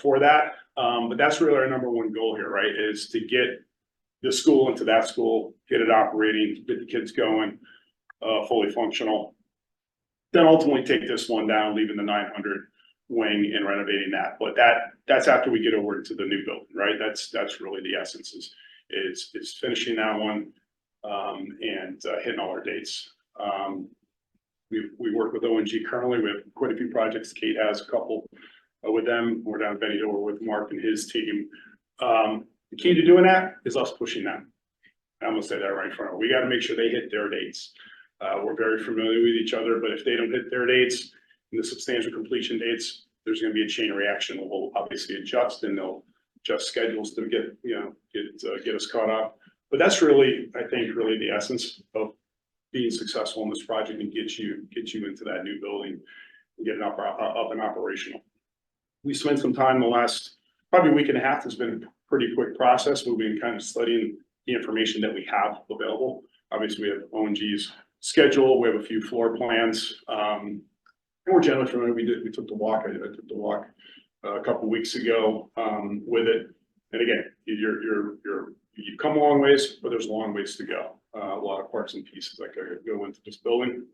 for that. But that's really our number one goal here, right? Is to get the school into that school, get it operating, get the kids going, fully functional. Then ultimately take this one down, leaving the 900 wing and renovating that. But that's after we get over into the new building, right? That's really the essence is finishing that one and hitting all our dates. We work with ONG currently. We have quite a few projects. Kate has a couple with them. We're down at Benny Hill with Mark and his team. The key to doing that is us pushing them. I'm gonna say that right in front of them. We got to make sure they hit their dates. We're very familiar with each other, but if they don't hit their dates and the substantial completion dates, there's going to be a chain reaction. We'll obviously adjust and they'll adjust schedules to get us caught up. But that's really, I think, really the essence of being successful in this project and get you into that new building and get it up and operational. We spent some time the last probably week and a half. It's been a pretty quick process. We've been kind of studying the information that we have available. Obviously, we have ONG's schedule. We have a few floor plans. And we're generally familiar. We took the walk. I took the walk a couple of weeks ago with it. And again, you've come a long ways, but there's a long ways to go. A lot of parts and pieces that go into this building.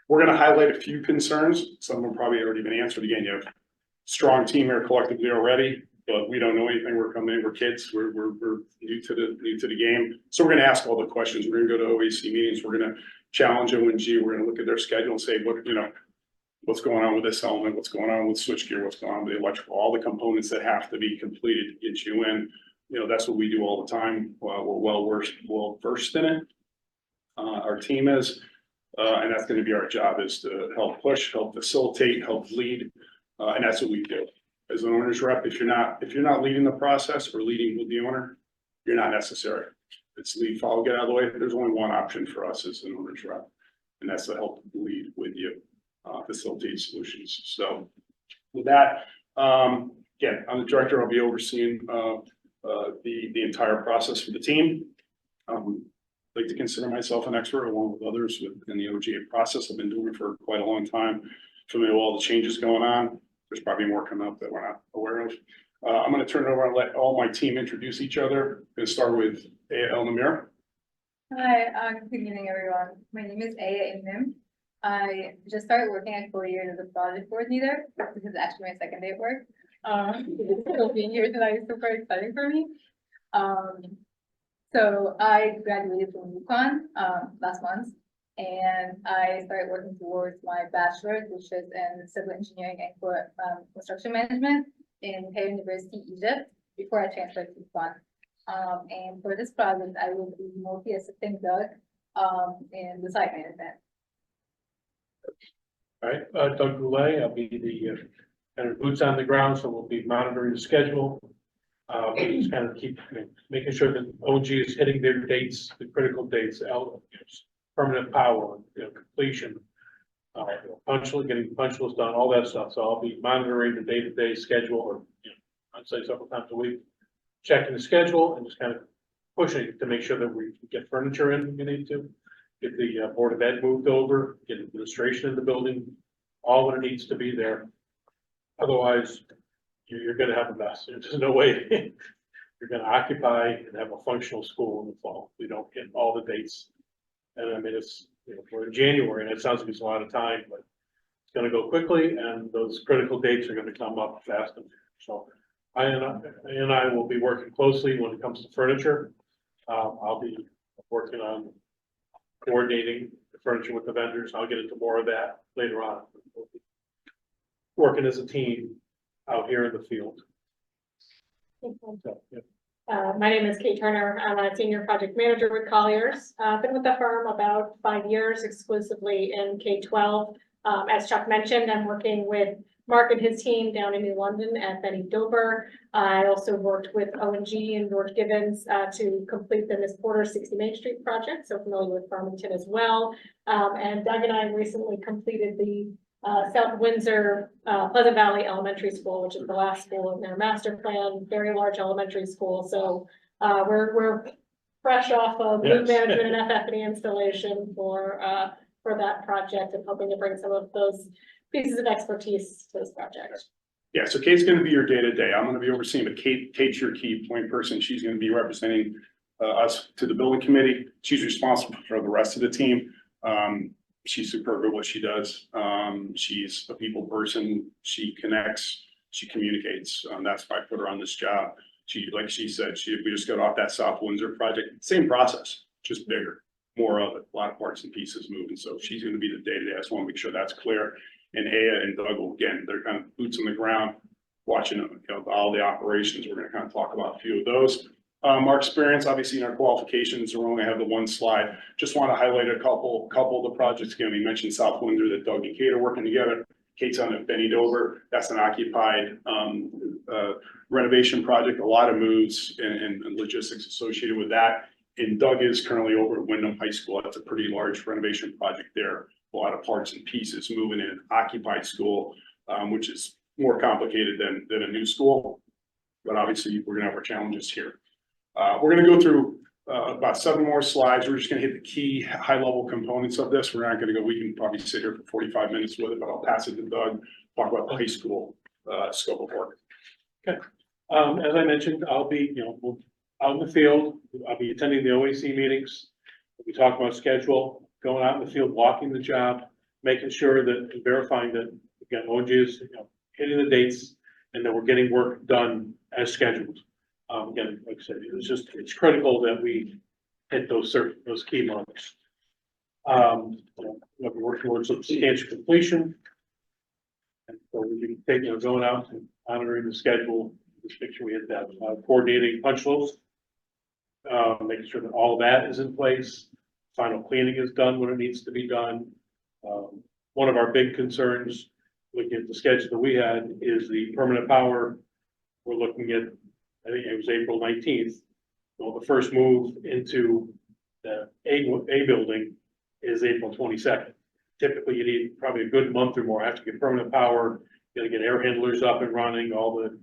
We're going to highlight a few concerns. Some of them probably already been answered. Again, you have strong team here collectively already, but we don't know anything. We're coming in. We're kids. We're new to the game. So we're going to ask all the questions. We're going to go to OAC meetings. We're going to challenge ONG. We're going to look at their schedule and say, what's going on with this element? What's going on with switchgear? What's going on with the electrical? All the components that have to be completed to get you in. That's what we do all the time. We're well versed in it. Our team is, and that's going to be our job, is to help push, help facilitate, help lead, and that's what we do. As an owner's rep, if you're not leading the process or leading with the owner, you're not necessary. It's lead, follow, get out of the way. There's only one option for us as an owner's rep, and that's to help lead with you, facilitate solutions. So with that, again, I'm the director. I'll be overseeing the entire process for the team. I like to consider myself an expert along with others in the OGA process. I've been doing it for quite a long time. Familiar with all the changes going on. There's probably more coming up that we're not aware of. I'm going to turn it over and let all my team introduce each other. I'm going to start with El Namir. Hi, good evening, everyone. My name is Aya Imnim. I just started working at 4 years as a project coordinator. This is actually my second day at work. So being here tonight is super exciting for me. So I graduated from UConn last month, and I started working towards my bachelor's, which is in civil engineering and construction management in Cairo University, Egypt, before I transferred to UConn. And for this project, I will be mostly assisting Doug in the site management. All right, Doug Goulet, I'll be the kind of boots on the ground, so we'll be monitoring the schedule. Just kind of keep making sure that OG is hitting their dates, the critical dates, permanent power, completion, getting punch list done, all that stuff. So I'll be monitoring the day-to-day schedule, or I'd say several times a week, checking the schedule and just kind of pushing to make sure that we get furniture in when we need to, get the Board of Ed moved over, get administration in the building, all what it needs to be there. Otherwise, you're going to have a mess. There's no way you're going to occupy and have a functional school in the fall. We don't get all the dates. And I mean, it's, we're in January and it sounds like it's a lot of time, but gonna go quickly and those critical dates are gonna come up fast and so. I will be working closely when it comes to furniture. I'll be working on coordinating the furniture with the vendors. I'll get into more of that later on. Working as a team out here in the field. So, yeah. My name is Kate Turner. I'm a senior project manager with Colliers. I've been with the firm about 5 years exclusively in K-12. As Chuck mentioned, I'm working with Mark and his team down in New London at Benny Dover. I also worked with O&G and George Gibbons to complete the Miss Porter 60 Main Street project, so familiar with Farmington as well. And Doug and I recently completed the South Windsor Pleasant Valley Elementary School, which is the last school in their master plan, very large elementary school. So we're fresh off of loop management and FF&E installation for that project and hoping to bring some of those pieces of expertise to this project. Yeah, so Kate's gonna be your day-to-day. I'm gonna be overseeing, but Kate's your key point person. She's gonna be representing us to the building committee. She's responsible for the rest of the team. She's superb at what she does. She's a people person. She connects, she communicates. That's why I put her on this job. Like she said, we just got off that South Windsor project, same process, just bigger, more of it, a lot of parts and pieces moving. So she's gonna be the day-to-day. I just wanna make sure that's clear. And Aya and Doug will, again, they're kind of boots on the ground, watching all the operations. We're gonna kind of talk about a few of those. Our experience, obviously, in our qualifications, we only have the one slide. Just want to highlight a couple of the projects. Again, we mentioned South Windsor that Doug and Kate are working together. Kate's on at Benny Dover. That's an occupied renovation project. A lot of moves and logistics associated with that. And Doug is currently over at Wyndham High School. That's a pretty large renovation project there. A lot of parts and pieces moving in an occupied school, which is more complicated than a new school. But obviously, we're gonna have our challenges here. We're gonna go through about 7 more slides. We're just gonna hit the key high-level components of this. We're not gonna go, we can probably sit here for 45 minutes with it, but I'll pass it to Doug, talk about the high school scope of work. Okay. As I mentioned, I'll be, out in the field. I'll be attending the OAC meetings. We'll be talking about schedule, going out in the field, walking the job, making sure that, verifying that, again, OG is, hitting the dates and that we're getting work done as scheduled. Again, like I said, it's critical that we hit those key marks. We'll be working towards substantial completion. And so we can take, going out and monitoring the schedule, just make sure we hit that, coordinating punch lists, making sure that all that is in place. Final cleaning is done when it needs to be done. One of our big concerns, looking at the schedule that we had, is the permanent power. We're looking at, I think it was April 19th. Well, the first move into the A building is April 22nd. Typically, you need probably a good month or more after you get permanent power. You gotta get air handlers up and running, all the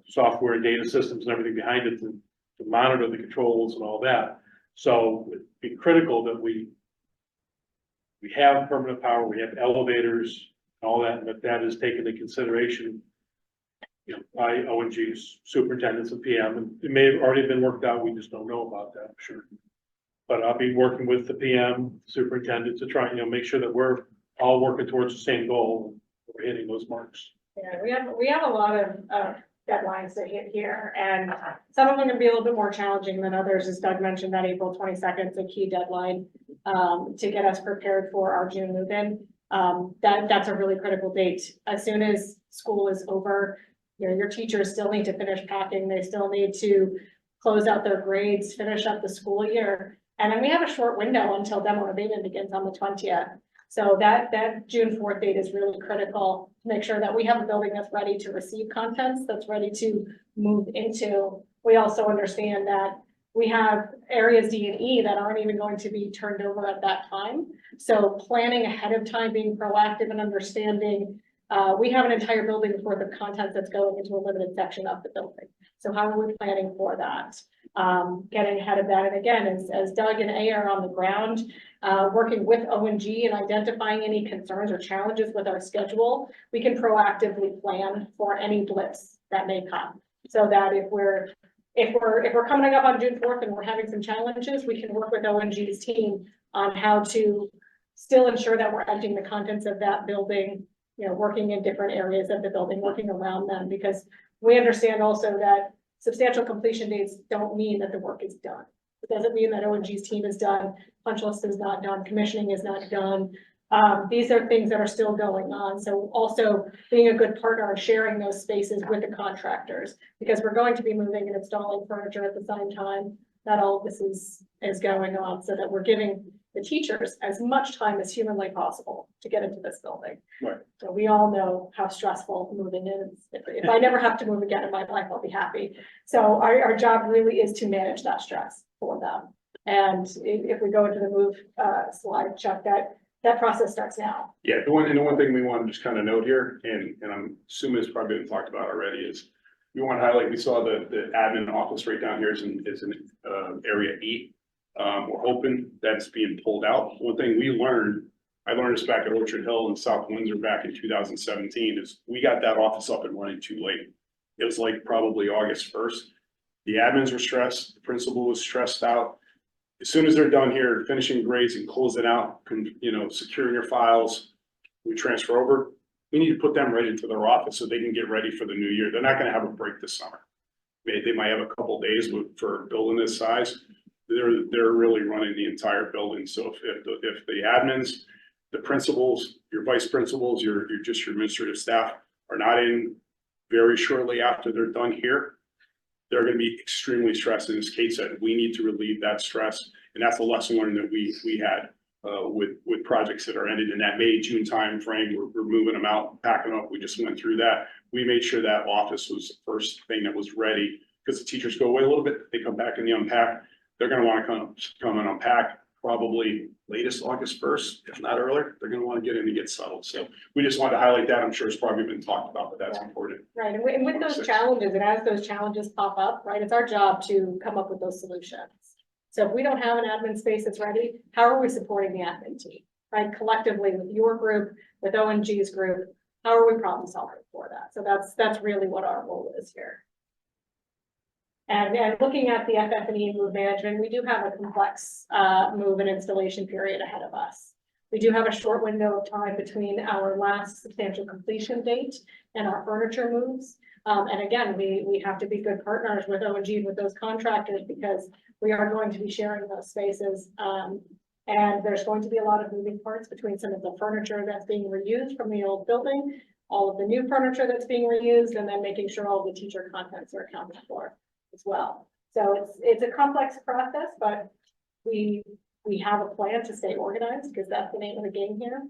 software and data systems and everything behind it to monitor the controls and all that. So it'd be critical that we have permanent power, we have elevators, all that, and that is taken into consideration, by O&G's superintendents and PM, and it may have already been worked out, we just don't know about that, I'm sure. But I'll be working with the PM superintendent to try, make sure that we're all working towards the same goal, and we're hitting those marks. Yeah, we have a lot of deadlines to hit here, and some of them can be a little bit more challenging than others. As Doug mentioned, that April 22nd is a key deadline to get us prepared for our June move-in. That's a really critical date. As soon as school is over, your teachers still need to finish packing. They still need to close out their grades, finish up the school year. And then we have a short window until demo and abatement begins on the 20th. So that June 4th date is really critical to make sure that we have a building that's ready to receive contents, that's ready to move into. We also understand that we have areas D and E that aren't even going to be turned over at that time. So planning ahead of time, being proactive and understanding, we have an entire building's worth of content that's going into a limited section of the building. So how are we planning for that? Getting ahead of that. And again, as Doug and A are on the ground, working with O&G and identifying any concerns or challenges with our schedule, we can proactively plan for any blips that may come. So that if we're coming up on June 4th and we're having some challenges, we can work with O&G's team on how to still ensure that we're editing the contents of that building, you know, working in different areas of the building, working around them, because we understand also that substantial completion dates don't mean that the work is done. It doesn't mean that ONG's team is done, punch list is not done, commissioning is not done. These are things that are still going on. So also being a good partner and sharing those spaces with the contractors, because we're going to be moving and installing furniture at the same time that all of this is going on, so that we're giving the teachers as much time as humanly possible to get into this building. Right. So we all know how stressful moving is. If I never have to move again in my life, I'll be happy. So our job really is to manage that stress for them. And if we go into the move slide, Chuck, that process starts now. Yeah, the one thing we want to just kind of note here, and I'm assuming it's probably been talked about already, is we want to highlight, we saw the admin office right down here is in area 8. We're hoping that's being pulled out. One thing I learned this back at Orchard Hill in South Windsor back in 2017, is we got that office up and running too late. It was like probably August 1st. The admins were stressed, the principal was stressed out. As soon as they're done here, finishing grades and closing out, you know, securing your files, we transfer over. We need to put them right into their office so they can get ready for the new year. They're not going to have a break this summer. They might have a couple days for building this size. They're really running the entire building. So if the admins, the principals, your vice principals, your administrative staff are not in very shortly after they're done here, they're going to be extremely stressed. And as Kate said, we need to relieve that stress. And that's a lesson learned that we had with projects that are ended in that May, June timeframe. We're moving them out, packing up. We just went through that. We made sure that office was the first thing that was ready, because the teachers go away a little bit. They come back in the unpack. They're going to want to come and unpack probably latest August 1st, if not earlier. They're going to want to get in and get settled. So we just wanted to highlight that. I'm sure it's probably been talked about, but that's important. Right, and with those challenges, and as those challenges pop up, right, it's our job to come up with those solutions. So if we don't have an admin space that's ready, how are we supporting the admin team, right? Collectively with your group, with ONG's group, how are we problem solving for that? So that's really what our role is here. And looking at the FF&E move management, we do have a complex move and installation period ahead of us. We do have a short window of time between our last substantial completion date and our furniture moves. And again, we have to be good partners with ONG, with those contractors, because we are going to be sharing those spaces. And there's going to be a lot of moving parts between some of the furniture that's being reused from the old building, all of the new furniture that's being reused, and then making sure all the teacher contents are accounted for as well. So it's a complex process, but we have a plan to stay organized, because that's the name of the game here.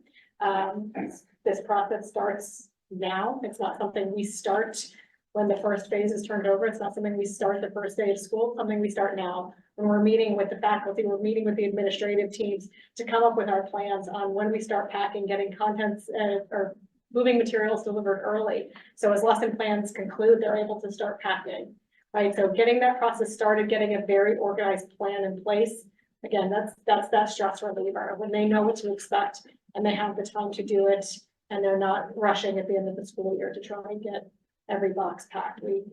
This process starts now. It's not something we start when the first phase is turned over. It's not something we start the first day of school. It's something we start now. When we're meeting with the faculty, we're meeting with the administrative teams to come up with our plans on when we start packing, getting contents or moving materials delivered early. So as lesson plans conclude, they're able to start packing. Right, so getting that process started, getting a very organized plan in place. Again, that's that stress reliever, when they know what to expect and they have the time to do it, and they're not rushing at the end of the school year to try and get every box packed. We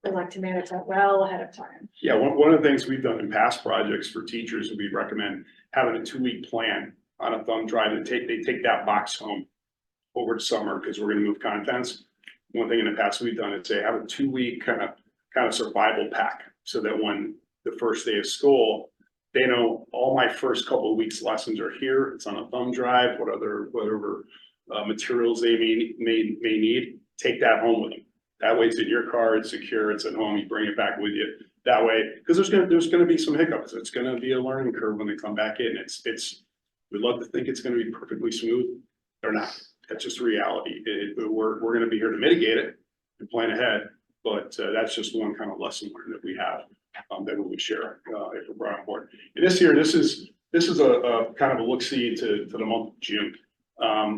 like to manage that well ahead of time. Yeah, one of the things we've done in past projects for teachers is we recommend having a 2-week plan on a thumb drive. And they take that box home over the summer, because we're going to move contents. One thing in the past we've done is say have a 2-week kind of survival pack, so that when the first day of school, they know all my first couple of weeks lessons are here. It's on a thumb drive. Whatever materials they may need, take that home with them. That way it's in your car, it's secure, it's at home. You bring it back with you. That way, because there's going to be some hiccups. It's going to be a learning curve when they come back in. We'd love to think it's going to be perfectly smooth. They're not. That's just reality. We're going to be here to mitigate it and plan ahead, but that's just one kind of lesson learned that we have that we would share if we're brought on board. And this is a kind of a look-see to the month of June.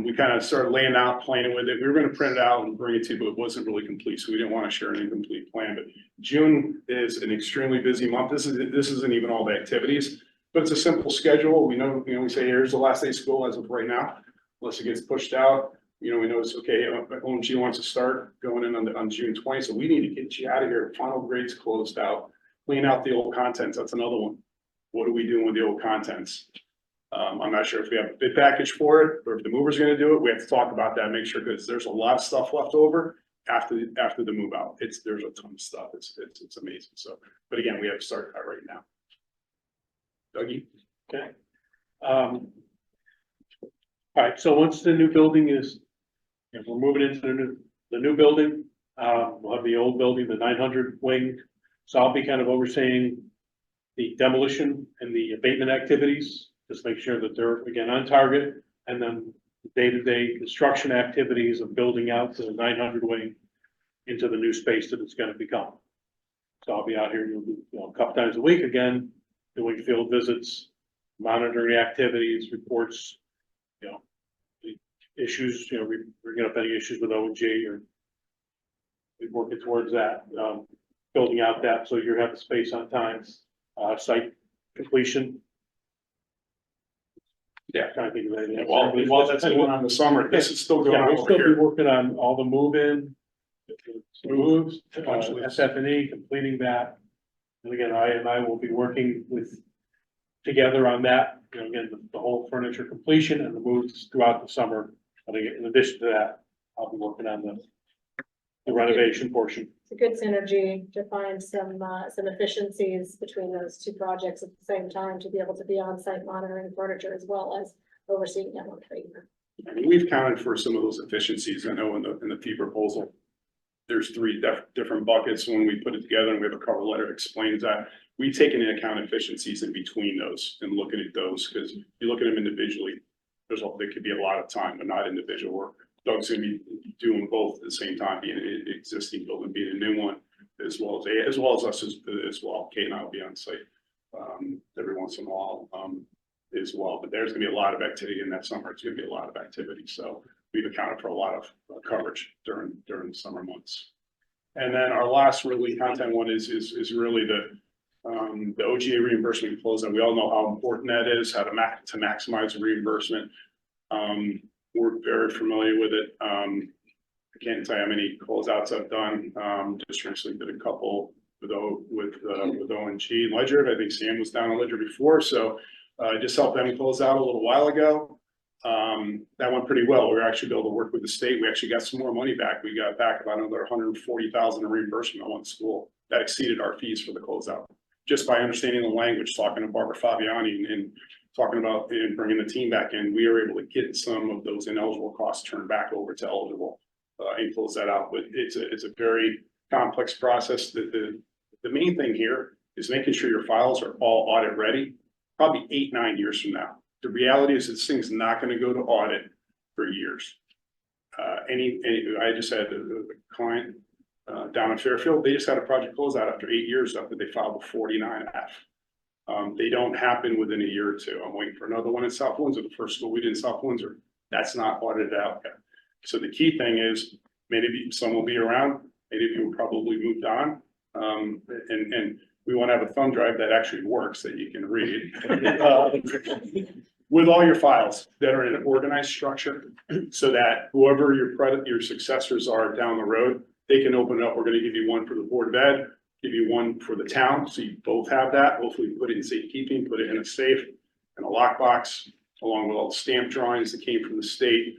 We kind of started laying out, playing with it. We were going to print it out and bring it to you, but it wasn't really complete, so we didn't want to share an incomplete plan. But June is an extremely busy month. This isn't even all the activities, but it's a simple schedule. We know, we say here's the last day of school as of right now. Unless it gets pushed out, we know it's okay. OMG wants to start going in on June 20th, so we need to get you out of here. Final grades closed out, clean out the old contents. That's another one. What are we doing with the old contents? I'm not sure if we have a bid package for it, or if the mover's gonna do it. We have to talk about that, make sure, because there's a lot of stuff left over after the move out. There's a ton of stuff. It's amazing. So, but again, we have to start that right now. Dougie? Okay. All right, so once the new building is, if we're moving into the new building, we'll have the old building, the 900 wing. So I'll be kind of overseeing the demolition and the abatement activities, just make sure that they're again on target. And then day-to-day construction activities of building out the 900 wing into the new space that it's gonna become. So I'll be out here, a couple times a week again, doing field visits, monitoring activities, reports, the issues, bringing up any issues with O&G or we're working towards that, building out that so you have the space on time, site completion. Yeah. Trying to think of anything. Well, that's going on in the summer. This is still going Yeah, on we'll over still be here. working on all the move-in, moves, Punch list. SF&E, completing that. And again, I will be working together on that, again, the whole furniture completion and the moves throughout the summer. But again, in addition to that, I'll be working on the renovation portion. It's a good synergy to find some efficiencies between those two projects at the same time, to be able to be on site monitoring furniture as well as overseeing demo treatment. I mean, we've counted for some of those efficiencies. I know in the fee proposal, there's three different buckets. When we put it together and we have a cover letter that explains that, we take into account efficiencies in between those and looking at those, because you look at them individually, there could be a lot of time, but not individual work. Doug's gonna be doing both at the same time, being an existing building, being a new one, as well as us as well. Kate and I will be on site every once in a while as well. But there's gonna be a lot of activity in that summer. It's gonna be a lot of activity. So we've accounted for a lot of coverage during the summer months. And then our last really content one is really the OGA reimbursement closeout. We all know how important that is, how to maximize the reimbursement. We're very familiar with it. I can't tell you how many closeouts I've done. Just recently did a couple with O&G and Ledger. I think Sam was down on Ledger before, so I just helped them close out a little while ago. That went pretty well. We were actually able to work with the state. We actually got some more money back. We got back about another $140,000 in reimbursement on one school. That exceeded our fees for the closeout. Just by understanding the language, talking to Barbara Fabiani and talking about and bringing the team back in, we were able to get some of those ineligible costs turned back over to eligible and close that out. But it's a very complex process. The main thing here is making sure your files are all audit ready, probably 8-9 years from now. The reality is this thing's not going to go to audit for years. I just had a client down in Fairfield. They just had a project closeout after 8 years after they filed a 49F. They don't happen within a year or two. I'm waiting for another one in South Windsor. The first school we did in South Windsor, that's not audited out yet. So the key thing is, some will be around, many of you will probably moved on. And we want to have a thumb drive that actually works, that you can read. With all your files that are in an organized structure, so that whoever your successors are down the road, they can open it up. We're going to give you one for the Board of Ed, give you one for the town, so you both have that. Hopefully put it in safekeeping, put it in a safe, in a lockbox, along with all the stamp drawings that came from the state.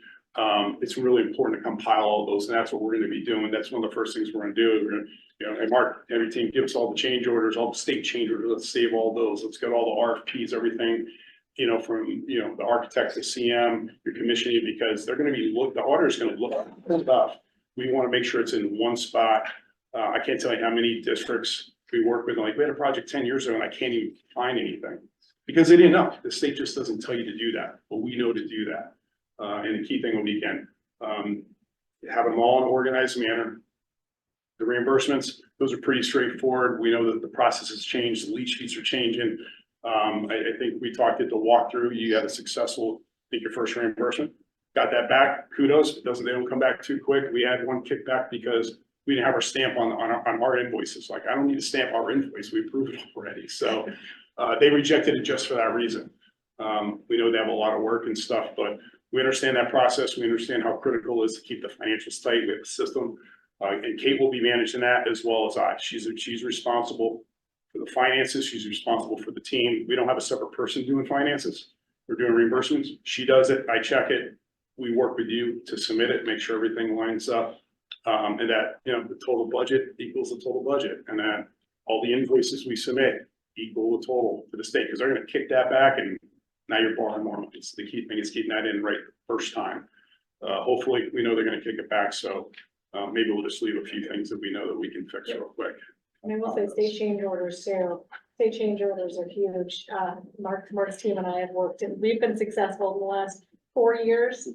It's really important to compile all those, and that's what we're going to be doing. That's one of the first things we're going to do. We're going to, hey, Mark, every team, give us all the change orders, all the state change orders. Let's save all those. Let's get all the RFPs, everything, from, the architect to CM, your commissioning, because they're going to be the auditor's going to look at stuff. We want to make sure it's in one spot. I can't tell you how many districts we work with. Like, we had a project 10 years ago and I can't even find anything because they didn't know. The state just doesn't tell you to do that, but we know to do that. And the key thing will be, again, have them all in an organized manner. The reimbursements, those are pretty straightforward. We know that the process has changed. The leach fees are changing. I think we talked at the walkthrough. You had a successful, your first reimbursement. Got that back. Kudos. They don't come back too quick. We had one kickback because we didn't have our stamp on our invoices. Like, I don't need to stamp our invoice. We approved it already. So they rejected it just for that reason. We know they have a lot of work and stuff, but we understand that process. We understand how critical it is to keep the financials tight. We have a system, and Kate will be managing that as well as I. She's responsible for the finances. She's responsible for the team. We don't have a separate person doing finances. we're doing reimbursements. She does it, I check it. We work with you to submit it, make sure everything lines up. And that, you know, the total budget equals the total budget, and that all the invoices we submit equal the total to the state, because they're gonna kick that back and now you're borrowing more money. So the key thing is keeping that in right the first time. Hopefully, we know they're gonna kick it back, so maybe we'll just leave a few things that we know that we can fix real quick. I mean, we'll say state change orders too. State change orders are huge. Mark's team and I have worked, and we've been successful in the last 4 years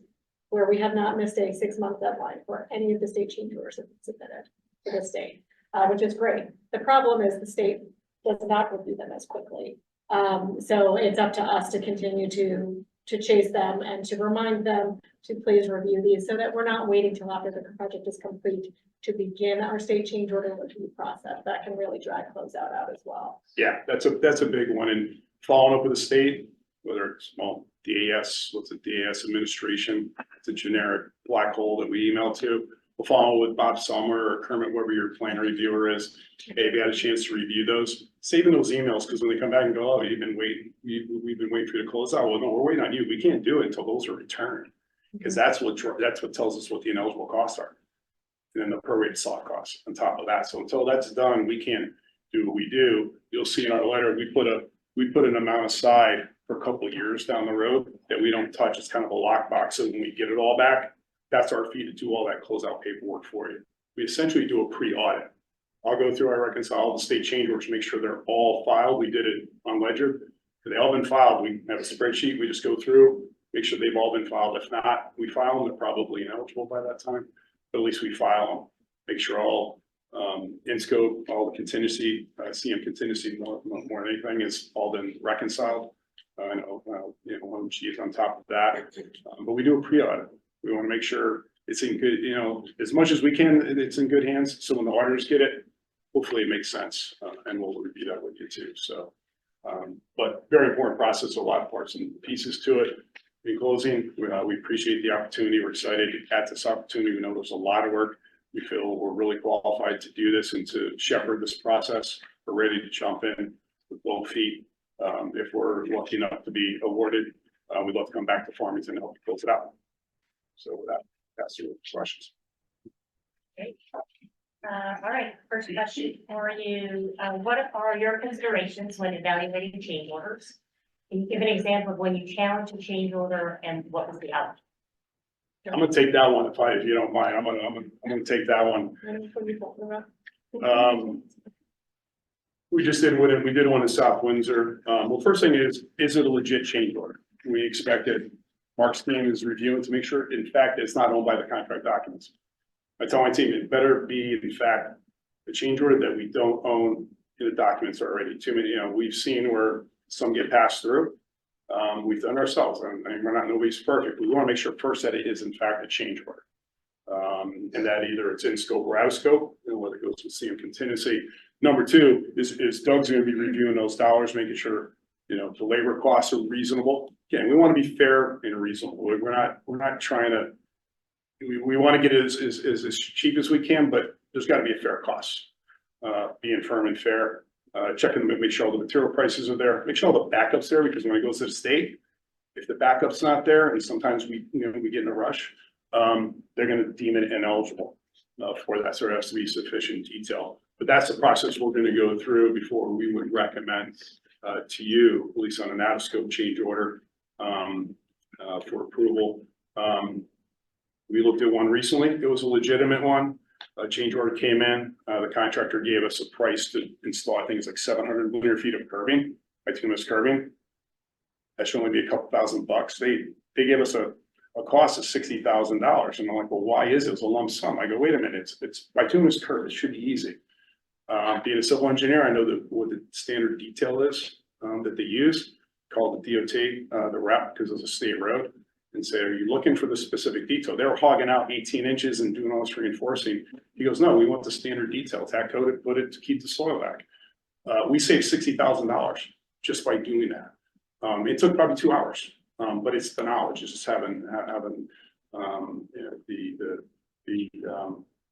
where we have not missed a 6-month deadline for any of the state change orders that have been submitted to the state, which is great. The problem is the state does not review them as quickly. So it's up to us to continue to chase them and to remind them to please review these so that we're not waiting till after the project is complete to begin our state change order review process. That can really drag closeout out as well. Yeah, that's a big one, and following up with the state, whether it's, well, DAS, what's it, DAS administration, it's a generic black hole that we email to. We'll follow with Bob Summer or Kermit, whoever your plan reviewer is. Hey, if you had a chance to review those, saving those emails, because when they come back and go, oh, you've been waiting, we've been waiting for you to close out. Well, no, we're waiting on you. We can't do it until those are returned, because that's what tells us what the ineligible costs are. And then the prorated soft costs on top of that. So until that's done, we can't do what we do. You'll see in our letter, we put an amount aside for a couple of years down the road that we don't touch. It's kind of a lockbox. So when we get it all back, that's our fee to do all that closeout paperwork for you. We essentially do a pre-audit. I'll go through, I reconcile the state change orders, make sure they're all filed. We did it on Ledger. If they all been filed, we have a spreadsheet. We just go through, make sure they've all been filed. If not, we file them. They're probably ineligible by that time, but at least we file them. Make sure all in scope, all the contingency, CM contingency more than anything is all been reconciled. I know, OMG is on top of that, but we do a pre-audit. We want to make sure it's in good, as much as we can, it's in good hands. So when the auditors get it, hopefully it makes sense, and we'll review that with you too. So, but very important process, a lot of parts and pieces to it. In closing, we appreciate the opportunity. We're excited at this opportunity. We know there's a lot of work. We feel we're really qualified to do this and to shepherd this process. We're ready to jump in with both feet. If we're lucky enough to be awarded, we'd love to come back to Farmington and help you close it out. So with that, pass through questions. Okay. All right, first question for you. What are your considerations when evaluating change orders? Can you give an example of when you challenged a change order and what was the outcome? I'm gonna take that one if you don't mind. I'm gonna take that one. We just did one. We did one in South Windsor. Well, first thing is it a legit change order? We expected. Mark's team is reviewing to make sure, in fact, it's not owned by the contract documents. I tell my team, it better be, in fact, a change order that we don't own in the documents already. Too many, we've seen where some get passed through. We've done ourselves, and nobody's perfect. We want to make sure first that it is, in fact, a change order. And that either it's in scope or out of scope, and whether it goes with CM contingency. Number two is Doug's going to be reviewing those dollars, making sure, the labor costs are reasonable. Again, we want to be fair and reasonable. We're not trying to, we want to get it as cheap as we can, but there's got to be a fair cost. Being firm and fair, checking to make sure all the material prices are there, make sure all the backups there, because when it goes to the state, if the backup's not there, and sometimes we get in a rush, they're going to deem it ineligible for that. So there has to be sufficient detail. But that's the process we're going to go through before we would recommend to you, at least on an out-of-scope change order for approval. We looked at one recently. It was a legitimate one. A change order came in. The contractor gave us a price to install, I think it's like 700 linear feet of curbing, bituminous curbing. That should only be a couple $1,000. They gave us a cost of $60,000. And I'm like, well, why is it? It's a lump sum. I go, wait a minute, it's bituminous curb. It should be easy. Being a civil engineer, I know what the standard detail is that they use, called the DOT, the rep, because it's a state road, and say, are you looking for the specific detail? They were hogging out 18 inches and doing all this reinforcing. He goes, no, we want the standard detail, tack coat it, put it to keep the soil back. We saved $60,000 just by doing that. It took probably 2 hours, but it's the knowledge, it's just having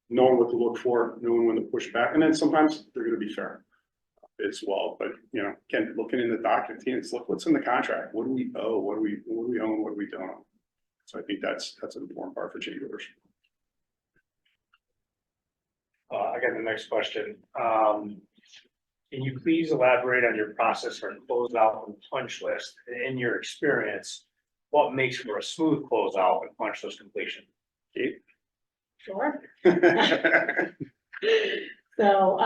knowing what to look for, knowing when to push back, and then sometimes they're going to be fair. as well. But, you know, again, looking in the documents, look what's in the contract. What do we owe? What do we own? What do we don't own? So I think that's an important part for change orders. I got the next question. Can you please elaborate on your process for closeout and punch list? In your experience, what makes for a smooth closeout and punch list completion? Sure. So,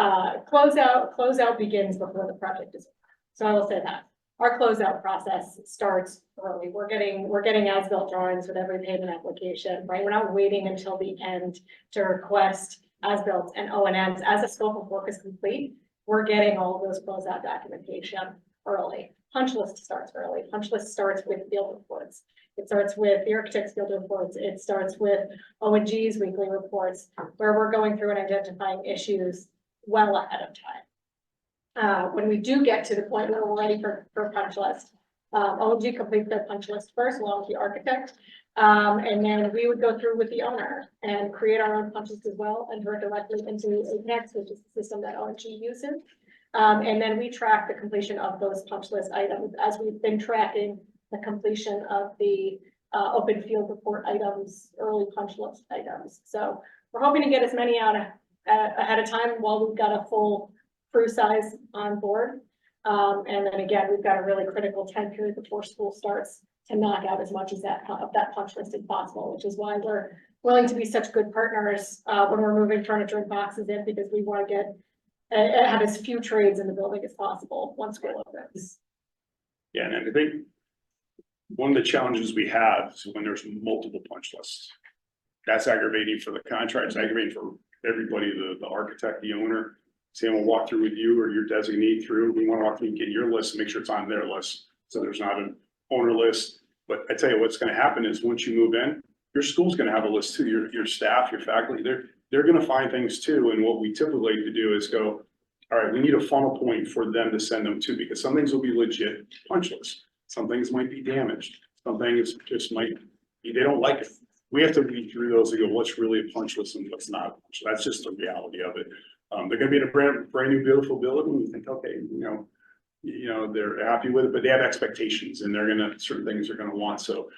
closeout begins before the project is. So I will say that our closeout process starts early. We're getting as-built drawings with every payment application, right? We're not waiting until the end to request as-built and O&Ms. As the scope of work is complete, we're getting all of those closeout documentation early. Punch list starts early. Punch list starts with field reports. It starts with the architect's field reports. It starts with O&G's weekly reports, where we're going through and identifying issues well ahead of time. When we do get to the point where we're ready for punch list, O&G completes their punch list first, along with the architect. And then we would go through with the owner and create our own punch list as well, and turn directly into Apex, which is the system that O&G uses. And then we track the completion of those punch list items as we've been tracking the completion of the open field report items, early punch list items. So we're hoping to get as many out ahead of time while we've got a full crew size on board. And then again, we've got a really critical time period before school starts to knock out as much as that punch list as possible, which is why we're willing to be such good partners when we're moving furniture and boxes in, because we want to get have as few trades in the building as possible once school opens. Yeah, and I think one of the challenges we have is when there's multiple punch lists. That's aggravating for the contract, it's aggravating for everybody, the architect, the owner. Sam will walk through with you or your designee through. We want to walk through and get your list and make sure it's on their list. So there's not an owner list. But I tell you what's going to happen is once you move in, your school's going to have a list too. Your staff, your faculty, they're going to find things too. And what we typically like to do is go, all right, we need a funnel point for them to send them to, because some things will be legit punch lists. Some things might be damaged. Some things just might be, they don't like it. We have to read through those and go, what's really a punch list and what's not a punch list. That's just the reality of it. They're gonna be in a brand new beautiful building. You think, okay, you know, they're happy with it, but they have expectations and certain things they're gonna want. So,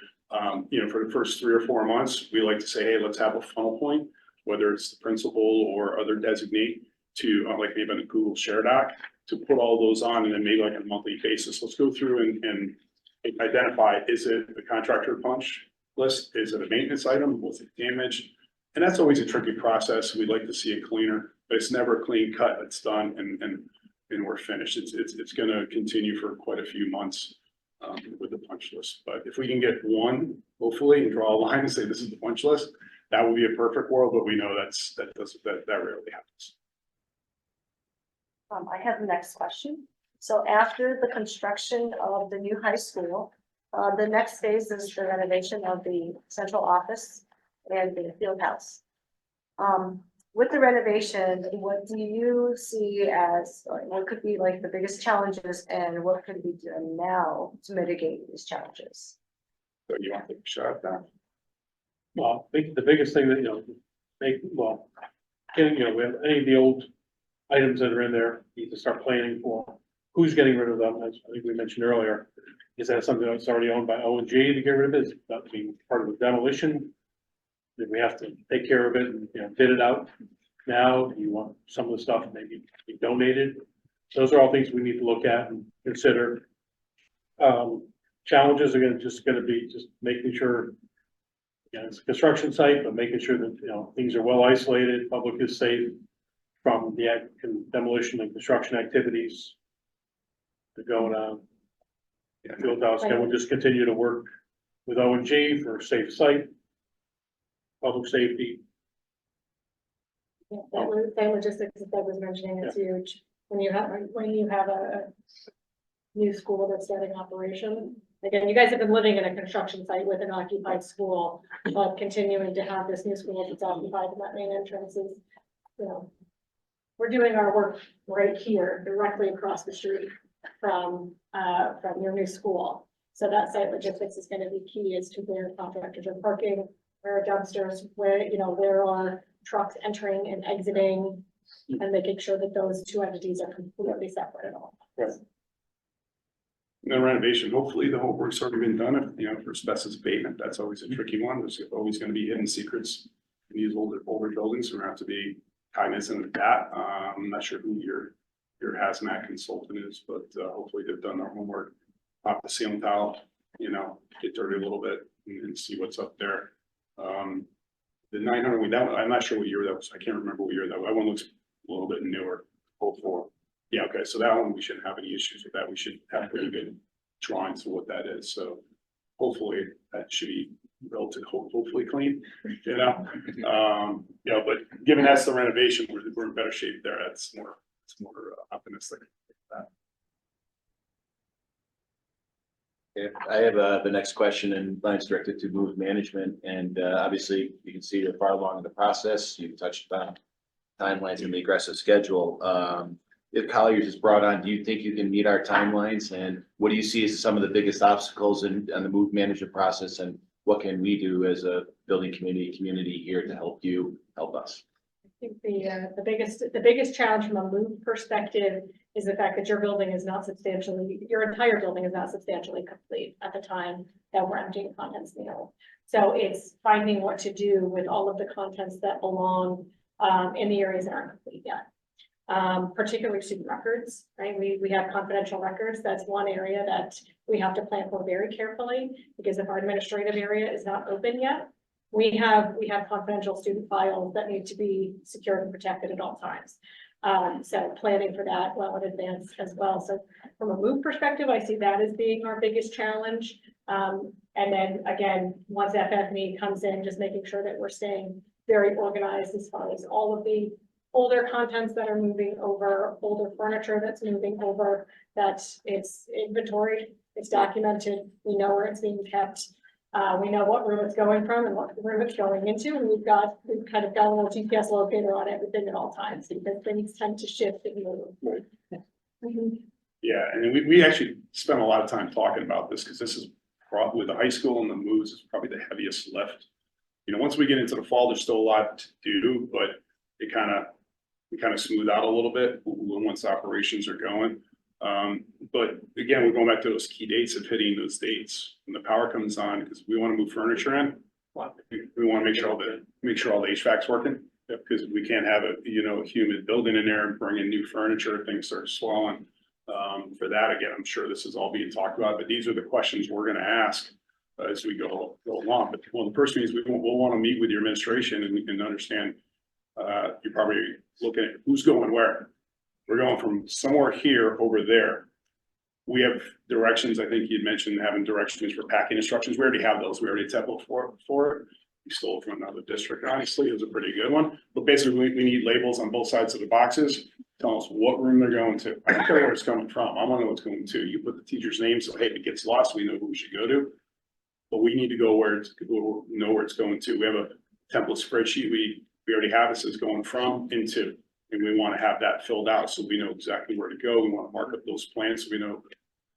you know, for the first 3 or 4 months, we like to say, hey, let's have a funnel point, whether it's the principal or other designee, to like maybe on a Google Share Doc, to put all those on, and then maybe like on a monthly basis, let's go through and identify, is it a contractor punch list? Is it a maintenance item? Was it damaged? And that's always a tricky process. We'd like to see it cleaner, but it's never a clean cut. It's done and we're finished. It's gonna continue for quite a few months with the punch list. But if we can get one, hopefully, and draw a line and say this is the punch list, that would be a perfect world, but we know that rarely happens. I have the next question. So after the construction of the new high school, the next phase is the renovation of the central office and the field house. With the renovation, what do you see as, or what could be like the biggest challenges, and what could be done now to mitigate these challenges? So you want to shut up that? Well, I think the biggest thing that, you know, we have any of the old items that are in there, you need to start planning for who's getting rid of them, as I think we mentioned earlier. Is that something that's already owned by O&G to get rid of it? Is that being part of the demolition? Then we have to take care of it and, you know, bid it out now. Do you want some of the stuff maybe be donated? Those are all things we need to look at and consider. Challenges are gonna be just making sure, you know, it's a construction site, but making sure that, you know, things are well isolated, public is safe from the demolition and construction activities that are going on. Field house, and we'll just continue to work with O&G for a safe site, public safety. Yeah, that logistics that Doug was mentioning is huge. When you have a new school that's starting operation. Again, you guys have been living in a construction site with an occupied school, but continuing to have this new school that's occupied and that main entrance is, you know, we're doing our work right here, directly across the street from your new school. So that site logistics is going to be key as to where contractors are parking, where are dumpsters, where are trucks entering and exiting and making sure that those two entities are completely separate at all. And then renovation, hopefully the whole work's already been done, if, you know, for asbestos abatement, that's always a tricky one, there's always gonna be hidden secrets in these older buildings, we have to be cognizant of that, I'm not sure who your hazmat consultant is, but, hopefully they've done their homework. Pop the ceiling tile, you know, get dirty a little bit and see what's up there. The 900, that one, I'm not sure what year that was, I can't remember what year that one looks a little bit newer, hopefully. Yeah, okay, so that one, we shouldn't have any issues with that. We should have pretty good drawings of what that is, so hopefully that should be relatively, hopefully clean, you know? Yeah, but given that's the renovation, we're in better shape there. It's more optimistic. Okay, I have the next question, and mine's directed to move management, and obviously you can see you're far along in the process. You touched on timelines and the aggressive schedule. If Colliers is brought on, do you think you can meet our timelines? And what do you see as some of the biggest obstacles in the move management process? And what can we do as a building community here to help you, help us? I think the biggest challenge from a move perspective is the fact that your building is not substantially, your entire building is not substantially complete at the time that we're emptying contents mill. So it's finding what to do with all of the contents that belong in the areas that aren't complete yet. Particularly student records, right? We have confidential records. That's one area that we have to plan for very carefully, because if our administrative area is not open yet, we have confidential student files that need to be secured and protected at all times. So planning for that well in advance as well. So from a move perspective, I see that as being our biggest challenge. And then again, once FF&E comes in, just making sure that we're staying very organized as far as all of the older contents that are moving over, older furniture that's moving over, that it's inventoried, it's documented, we know where it's being kept. We know what room it's going from and what room it's going into, and we've kind of got a little GPS locator on everything at all times, because things tend to shift and move. Yeah, and we actually spent a lot of time talking about this, because this is probably with the high school and the moves is probably the heaviest lift. You know, once we get into the fall, there's still a lot to do, but we kind of smooth out a little bit once operations are going. But again, we're going back to those key dates of hitting those dates when the power comes on, because we want to move furniture in. We want to make sure all the HVAC's working, because we can't have a humid building in there and bring in new furniture, things start swelling. For that, again, I'm sure this is all being talked about, but these are the questions we're going to ask as we go along. But one of the first things we'll want to meet with your administration and understand. You're probably looking at who's going where. We're going from somewhere here over there. We have directions. I think you'd mentioned having directions for packing instructions. We already have those. We already template for it. We stole it from another district. Honestly, it was a pretty good one. But basically, we need labels on both sides of the boxes. Tell us what room they're going to. I don't care where it's coming from. I want to know what's going to. You put the teacher's name, so hey, if it gets lost, we know who we should go to. But we need to go know where it's going to. We have a template spreadsheet. We already have this as going from into, and we want to have that filled out so we know exactly where to go. We want to mark up those plans so we know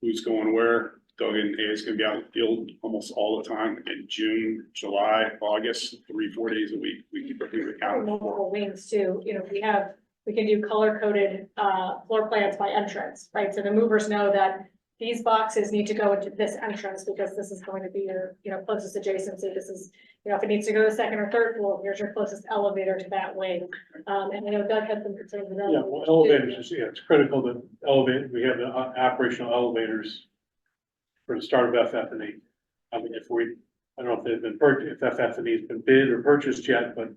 who's going where. Doug and A is going to be out in the field almost all the time in June, July, August, 3-4 days a week. We keep everything accounted for. Multiple wings too. You know, we can do color coded floor plans by entrance, right? So the movers know that these boxes need to go into this entrance because this is going to be your closest adjacency. This is, if it needs to go to the second or third floor, here's your closest elevator to that wing. And I know Doug had some concerns with that. Yeah, well, elevators, it's critical that we have the operational elevators for the start of FF&E. I mean, I don't know if they've been purchased, if FF&E has been bid or purchased yet, but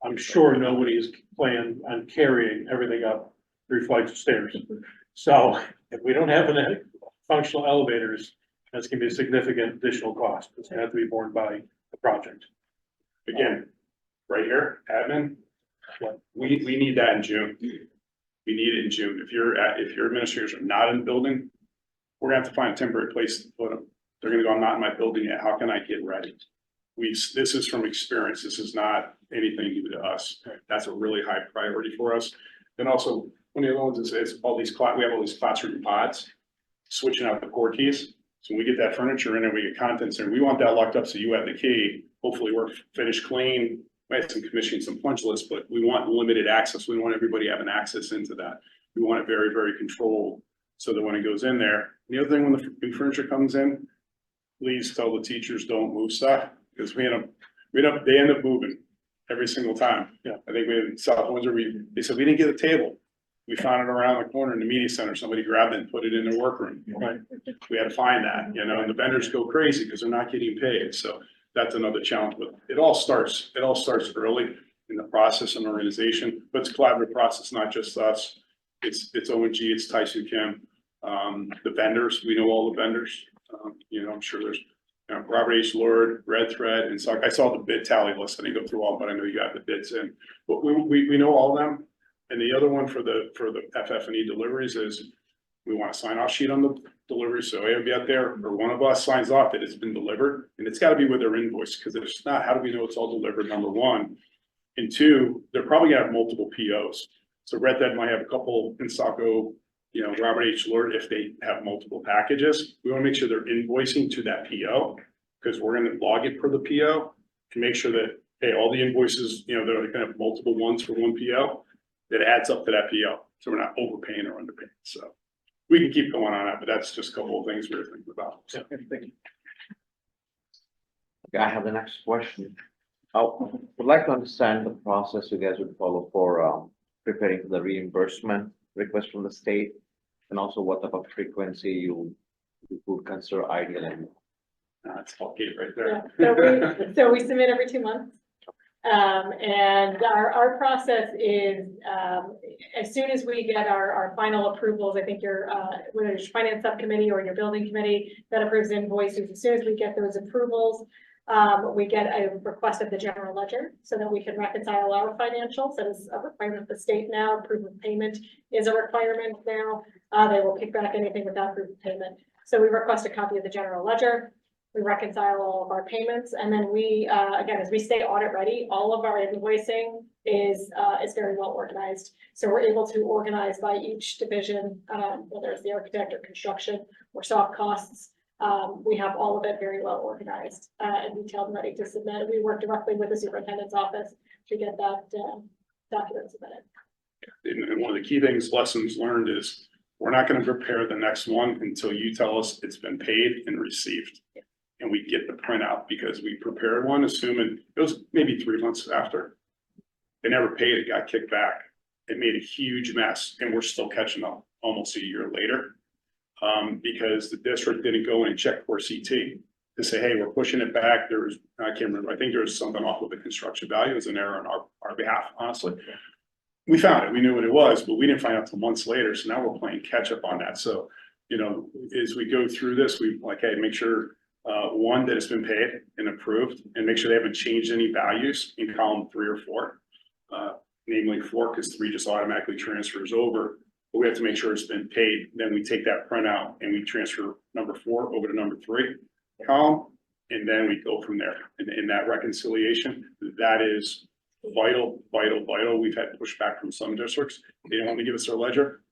I'm sure nobody is planning on carrying everything up 3 flights of stairs. So if we don't have any functional elevators, that's gonna be a significant additional cost. It's gonna have to be borne by the project. Again, right here, admin, we need that in June. We need it in June. If your administrators are not in the building, we're gonna have to find a temporary place to put them. They're gonna go, I'm not in my building yet. How can I get ready? This is from experience. This is not anything new to us. That's a really high priority for us. And also, one of the other ones is we have all these classroom pods, switching out the core keys. So when we get that furniture in and we get contents in, we want that locked up so you have the key. Hopefully we're finished clean, we had some commissioning, some punch lists, but we want limited access. We want everybody having access into that. We want it very, very controlled, so that when it goes in there, the other thing, when the new furniture comes in, please tell the teachers don't move stuff, because they end up moving every single time. Yeah. I think we had in South Windsor, they said, we didn't get a table. We found it around the corner in the media center. Somebody grabbed it and put it in their workroom. Right. We had to find that, and the vendors go crazy because they're not getting paid. So that's another challenge, but it all starts early in the process and organization, but it's a collaborative process, not just us. It's ONG, it's Tyson Kim, the vendors, we know all the vendors. I'm sure there's Robert H. Lord, Red Thread, and so I saw the bid tally list. I didn't go through all, but I know you got the bids in. But we know all of them. And the other one for the FF&E deliveries is we want a sign off sheet on the delivery. So it'll be out there, or one of us signs off that it's been delivered, and it's got to be with their invoice, because if it's not, how do we know it's all delivered? Number one. And two, they're probably gonna have multiple POs. So Red Dead might have a couple in Saco, Robert H. Lord, if they have multiple packages, we want to make sure they're invoicing to that PO, because we're going to log it per the PO to make sure that, hey, all the invoices, they're going to have multiple ones for one PO that adds up to that PO. So we're not overpaying or underpaying. So we can keep going on that, but that's just a couple of things we're thinking about. So, thank you. Okay, I have the next question. I would like to understand the process you guys would follow for preparing for the reimbursement request from the state, and also what type of frequency you would consider ideal. And That's all gate right there. Yeah, so we submit every 2 months. And our process is, as soon as we get our final approvals, I think whether it's finance subcommittee or your building committee that approves invoices, as soon as we get those approvals, we get a request of the general ledger so that we can reconcile our financials. That is a requirement of the state now. Proof of payment is a requirement now. They will kick back anything without proof of payment. So we request a copy of the general ledger. We reconcile all of our payments, and then we, again, as we stay audit ready, all of our invoicing is very well organized. So we're able to organize by each division, whether it's the architect or construction or soft costs. We have all of it very well organized and detailed and ready to submit. We work directly with the superintendent's office to get that document submitted. And one of the key things, lessons learned, is we're not going to prepare the next one until you tell us it's been paid and received. Yeah. And we get the printout, because we prepared one assuming it was maybe 3 months after. They never paid, it got kicked back. It made a huge mess, and we're still catching up almost a year later. Because the district didn't go in and check for CT to say, hey, we're pushing it back. I can't remember, I think there was something off with the construction value. It was an error on our behalf, honestly. We found it, we knew what it was, but we didn't find out till months later. So now we're playing catch up on that. So, as we go through this, we hey, make sure, one, that it's been paid and approved, and make sure they haven't changed any values in column 3 or 4. Namely 4, because 3 just automatically transfers over. But we have to make sure it's been paid. Then we take that printout and we transfer number 4 over to number 3 column. And then we go from there. And in that reconciliation, that is vital. We've had pushback from some districts. They don't want to give us their ledger.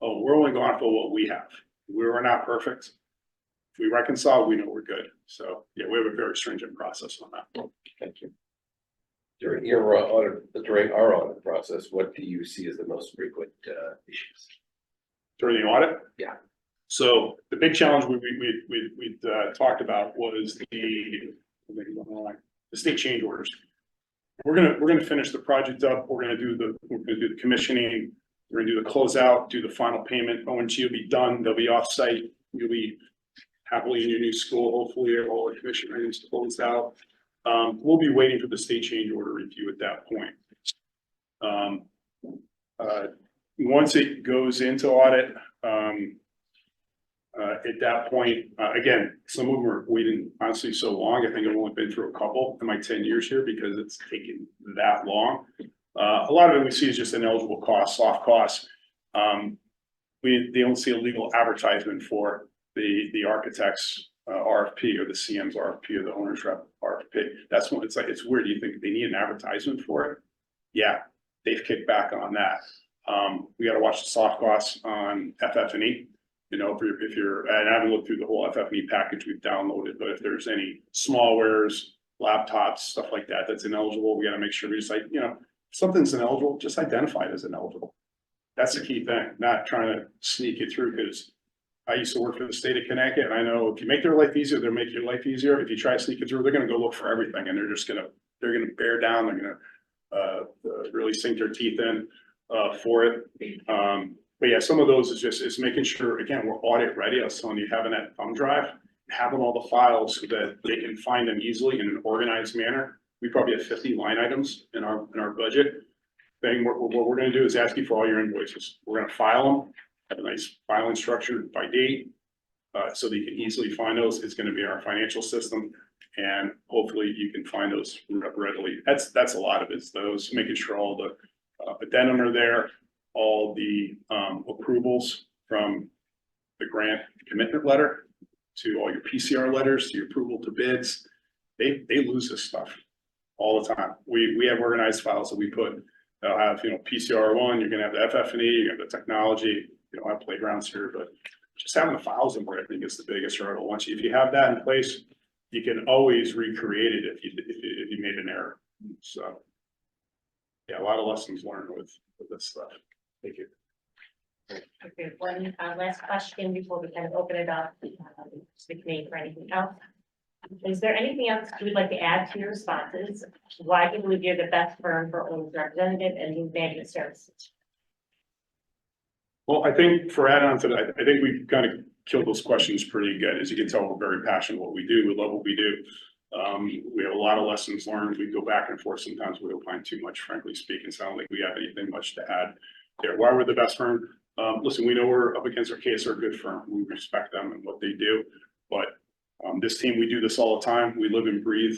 Oh, we're only going for what we have. We're not perfect. If we reconcile, we know we're good. So yeah, we have a very stringent process on that. thank you. During our audit process, what do you see as the most frequent issues? During the audit? Yeah. So the big challenge we talked about was the state change orders. We're gonna finish the project up. We're gonna do the commissioning. We're gonna do the closeout, do the final payment. ONG will be done. They'll be off-site. You'll be happily in your new school. Hopefully all the commission items closed out. We'll be waiting for the state change order review at that point. Once it goes into audit, at that point, again, some of them are waiting honestly so long. I think I've only been through a couple in my 10 years here because it's taken that long. A lot of it we see is just ineligible costs, soft costs. They don't see a legal advertisement for the architect's RFP or the CM's RFP or the owner's rep RFP. That's when it's weird. Do you think they need an advertisement for it? Yeah, they've kicked back on that. We got to watch the soft costs on FF&E. If you're, and I haven't looked through the whole FF&E package we've downloaded, but if there's any small wares, laptops, stuff like that, that's ineligible. We gotta make sure we just like, if something's ineligible, just identify it as ineligible. That's the key thing, not trying to sneak it through, because I used to work for the state of Connecticut, and I know if you make their life easier, they'll make your life easier. If you try to sneak it through, they're gonna go look for everything, and they're gonna bear down, they're gonna really sink their teeth in for it. But yeah, some of those is making sure, again, we're audit ready. I was telling you, having that thumb drive, having all the files so that they can find them easily in an organized manner. We probably have 50 line items in our budget thing. What we're gonna do is ask you for all your invoices. We're gonna file them, have a nice filing structure by date. So that you can easily find those. It's gonna be our financial system, and hopefully you can find those readily. That's a lot of it, is those, making sure all the addendum are there, all the approvals from the grant commitment letter to all your PCR letters, to your approval to bids. They lose this stuff all the time. We have organized files that we put, they'll have, PCR1, you're gonna have the FF&E, you have the technology, you don't have playgrounds here, but just having the files in there, I think, is the biggest hurdle. If you have that in place, you can always recreate it if you made an error. So yeah, a lot of lessons learned with this stuff. Thank you. Okay, one last question before we kind of open it up to the committee for anything else. Is there anything else you would like to add to your responses? Why do you believe you're the best firm for owner's representative and youth management services? Well, I think for add on to that, I think we've kind of killed those questions pretty good. As you can tell, we're very passionate what we do. We love what we do. We have a lot of lessons learned. We go back and forth. Sometimes we don't find too much, frankly speaking. So I don't think we have anything much to add there. Why we're the best firm? Listen, we know we're up against Arcadis, are a good firm. We respect them and what they do. But this team, we do this all the time. We live and breathe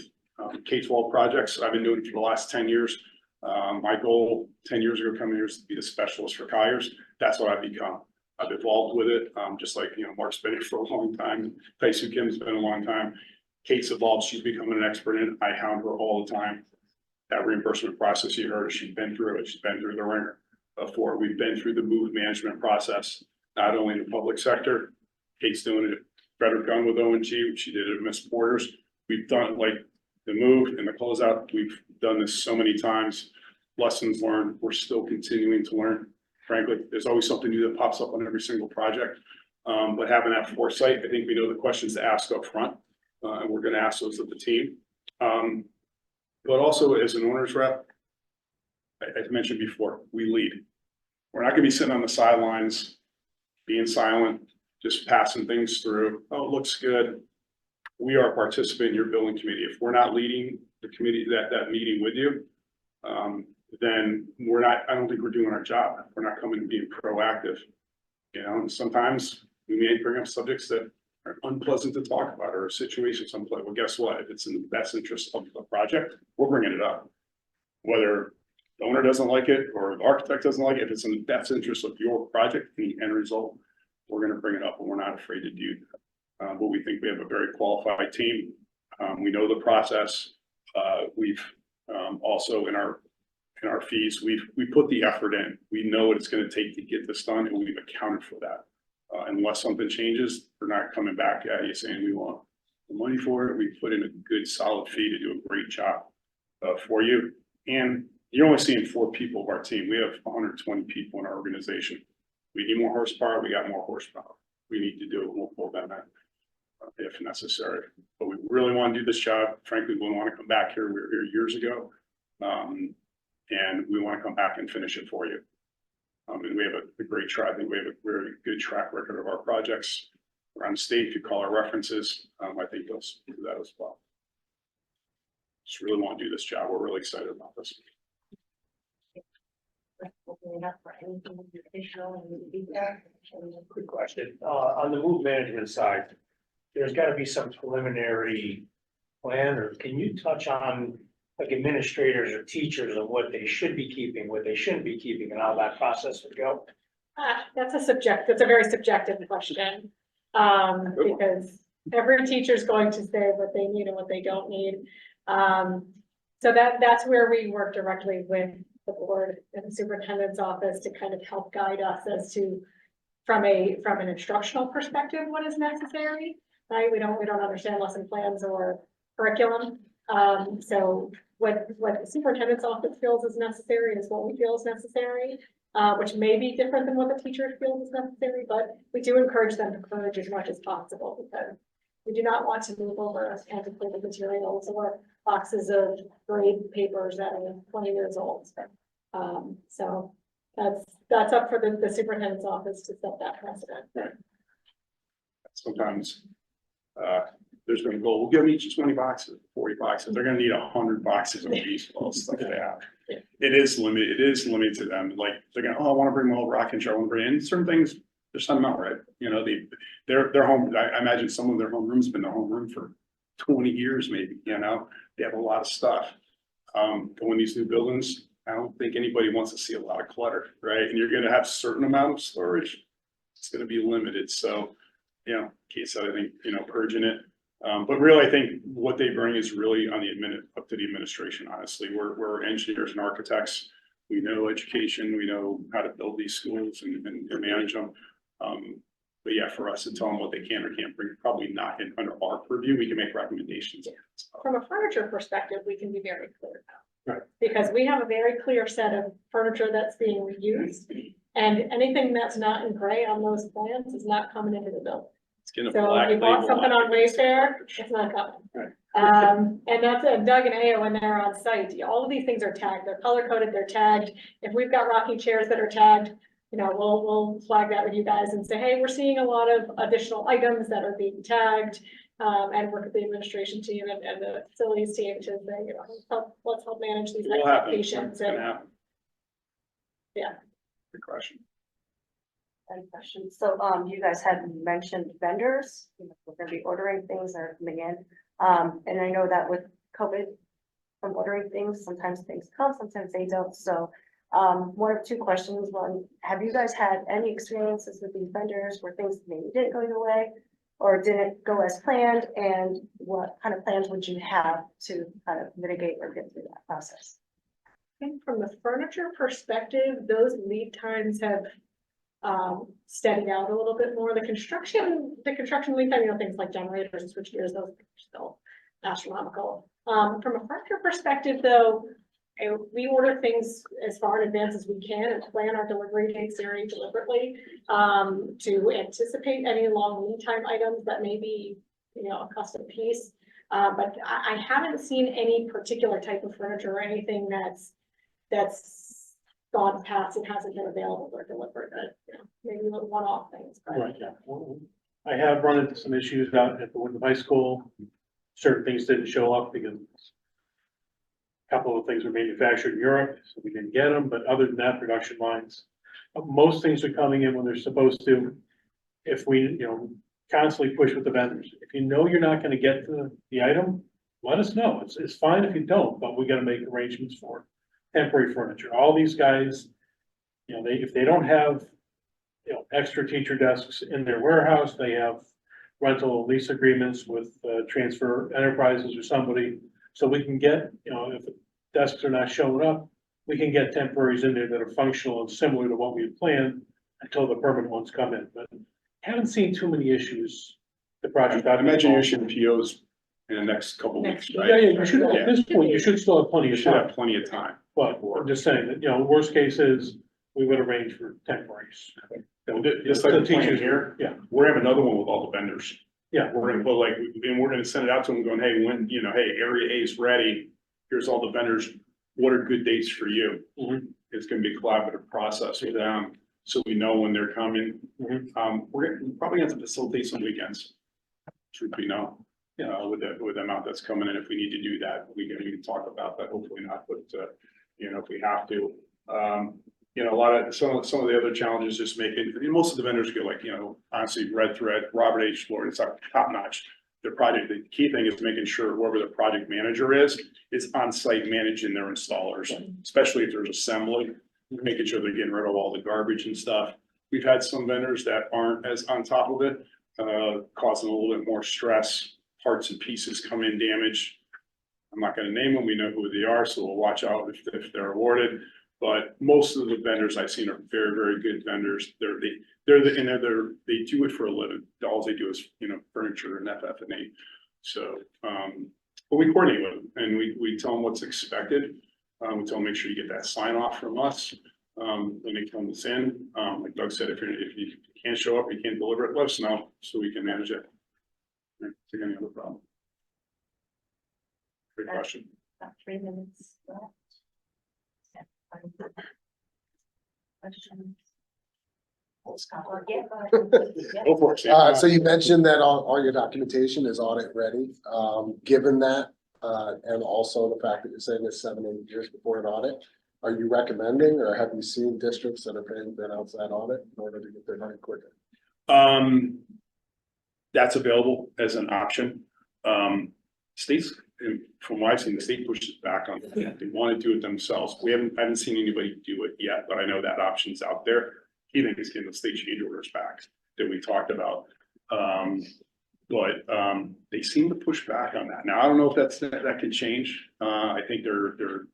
K-12 projects. I've been doing it for the last 10 years. My goal 10 years ago coming here is to be the specialist for Colliers. That's what I've become. I've evolved with it, just like, Mark's been here for a long time. Tyson Kim's been a long time. Kate's evolved. She's becoming an expert in it. I hound her all the time. That reimbursement process you heard, she's been through it. She's been through the ringer before. We've been through the move management process, not only in the public sector. Kate's doing it better gun with ONG. She did it at Miss Porter's. We've done like the move and the closeout. We've done this so many times. Lessons learned. We're still continuing to learn. Frankly, there's always something new that pops up on every single project. But having that foresight, I think we know the questions to ask up front, and we're going to ask those of the team. But also as an owner's rep, I mentioned before, we lead. We're not going to be sitting on the sidelines, being silent, just passing things through. Oh, it looks good. We are a participant in your building committee. If we're not leading the committee, that meeting with you, then I don't think we're doing our job. We're not coming and being proactive, and sometimes we may bring up subjects that are unpleasant to talk about or situations unpleasant. Well, guess what? If it's in the best interest of the project, we're bringing it up. Whether the owner doesn't like it or the architect doesn't like it, if it's in the best interest of your project and the end result, we're going to bring it up, and we're not afraid to do that. But we think we have a very qualified team. We know the process. We've also in our fees, we put the effort in. We know what it's going to take to get this done, and we've accounted for that. Unless something changes, we're not coming back at you saying we want the money for it. We put in a good solid fee to do a great job for you. And you're only seeing 4 people of our team. We have 120 people in our organization. We need more horsepower. We got more horsepower. We need to do it. We'll pull them in if necessary. But we really want to do this job. Frankly, we want to come back here. We were here years ago. And we want to come back and finish it for you. And we have a great track. I think we have a very good track record of our projects around the state. If you call our references, I think they'll do that as well. Just really want to do this job. We're really excited about this. Quick question, on the move management side, there's got to be some preliminary plan, or can you touch on like administrators or teachers of what they should be keeping, what they shouldn't be keeping, and how that process would go? That's a very subjective question. Because every teacher is going to say what they need and what they don't need. So that's where we work directly with the board and the superintendent's office to kind of help guide us as to, from an instructional perspective, what is necessary, right? We don't understand lesson plans or curriculum. So what the superintendent's office feels is necessary is what we feel is necessary, which may be different than what the teacher feels is necessary, but we do encourage them to purge as much as possible because we do not want to move over antiquated materials or boxes of grade papers that are 20 years old. So that's up for the superintendent's office to set that precedent. Sometimes, there's been a goal, we'll give them each 20 boxes, 40 boxes, they're gonna need 100 boxes of baseball stuff they have. It is limited to them, like, they're gonna, oh, I wanna bring my whole rocking chair, I wanna bring in certain things, there's some out, right? You know, their home, I imagine some of their homeroom's been their homeroom for 20 years maybe, you know, they have a lot of stuff. Going these new buildings, I don't think anybody wants to see a lot of clutter, right? And you're gonna have certain amount of storage, it's gonna be limited, so, you know, case I think, you know, purging it. But really, I think what they bring is really on up to the administration, honestly. We're engineers and architects. We know education, we know how to build these schools and manage them. But yeah, for us to tell them what they can or can't bring, probably not under our purview. We can make recommendations. From a furniture perspective, we can be very clear now. Right. Because we have a very clear set of furniture that's being reused. And anything that's not in gray on those plans is not coming into the building. So if you bought something on Wayfair, it's not coming. Right. And that's Doug and Ao when they're on site. All of these things are tagged. They're color coded, they're tagged. If we've got rocking chairs that are tagged, you know, we'll flag that with you guys and say, hey, we're seeing a lot of additional items that are being tagged. And work with the administration team and the facilities team to say, you know, let's help manage these expectations. Yeah. Good question. Any questions? So, you guys had mentioned vendors, you know, we're gonna be ordering things that are coming in. And I know that with COVID, from ordering things, sometimes things come, sometimes they don't. So, one of two questions. One, have you guys had any experiences with these vendors where things maybe didn't go your way or didn't go as planned? And what kind of plans would you have to kind of mitigate or get through that process? I think from the furniture perspective, those lead times have steadied out a little bit more. The construction lead time, you know, things like generators and switch gears, those are still astronomical. From a furniture perspective, though, we order things as far in advance as we can and plan our delivery dates very deliberately to anticipate any long lead time items that may be, you know, a custom piece. But I haven't seen any particular type of furniture or anything that's gone past and hasn't been available or delivered, but you know, maybe little one-off things. But. Right, yeah. I have run into some issues out at the Woodland High School. Certain things didn't show up because a couple of things were manufactured in Europe, so we didn't get them, but other than that, production lines. Most things are coming in when they're supposed to. If we, you know, constantly push with the vendors. If you know you're not gonna get the item, let us know. It's fine if you don't, but we gotta make arrangements for it. Temporary furniture, all these guys, you know, if they don't have, you know, extra teacher desks in their warehouse, they have rental lease agreements with transfer enterprises or somebody. So we can get, you know, if the desks are not showing up, we can get temporaries in there that are functional and similar to what we had planned until the permanent ones come in, but haven't seen too many issues. The project. I imagine you're issuing POs in the next couple of weeks, right? Yeah, you should, at this point, you should still have plenty You of should time. have plenty of time. But I'm just saying that, you know, worst case is we would arrange for temporaries. Just like the plan teachers here, Yeah, we're having another one with all the vendors. yeah. We're gonna put like, and we're gonna send it out to them going, hey, when, you know, hey, area A is ready. Here's all the vendors. What are good dates for you? Mhm. It's gonna be a collaborative process with them, so we know when they're coming. We're probably gonna have to facilitate some weekends. Truth be known, with the amount that's coming in, if we need to do that, we can talk about that, hopefully not, but, you know, if we have to. You know, some of the other challenges just making, most of the vendors go like, you know, honestly, Red Thread, Robert H. Lord, it's top notch. Their project, the key thing is making sure whoever the project manager is on site managing their installers, especially if there's assembly, making sure they're getting rid of all the garbage and stuff. We've had some vendors that aren't as on top of it, causing a little bit more stress, parts and pieces come in damaged. I'm not gonna name them, we know who they are, so we'll watch out if they're awarded. But most of the vendors I've seen are very, very good vendors. They do it for a living. All they do is, you know, furniture and FF&E. So, But we coordinate with them and we tell them what's expected. We tell them, make sure you get that sign off from us. When they come this in, like Doug said, if you can't show up, you can't deliver it, let us know so we can manage it. Take any other problem. Great question. About 3 minutes left. Questions? Go for it. So you mentioned that all your documentation is audit ready. Given that, and also the fact that you're saying it's 7-8 years before an audit, are you recommending or have you seen districts that are paying that outside audit in order to get their money quicker? That's available as an option. States, from what I've seen, the state pushes back on it. They want to do it themselves. I haven't seen anybody do it yet, but I know that option's out there. Key thing is getting the state change orders back that we talked about. They seem to push back on that. Now, I don't know if that can change. I think they're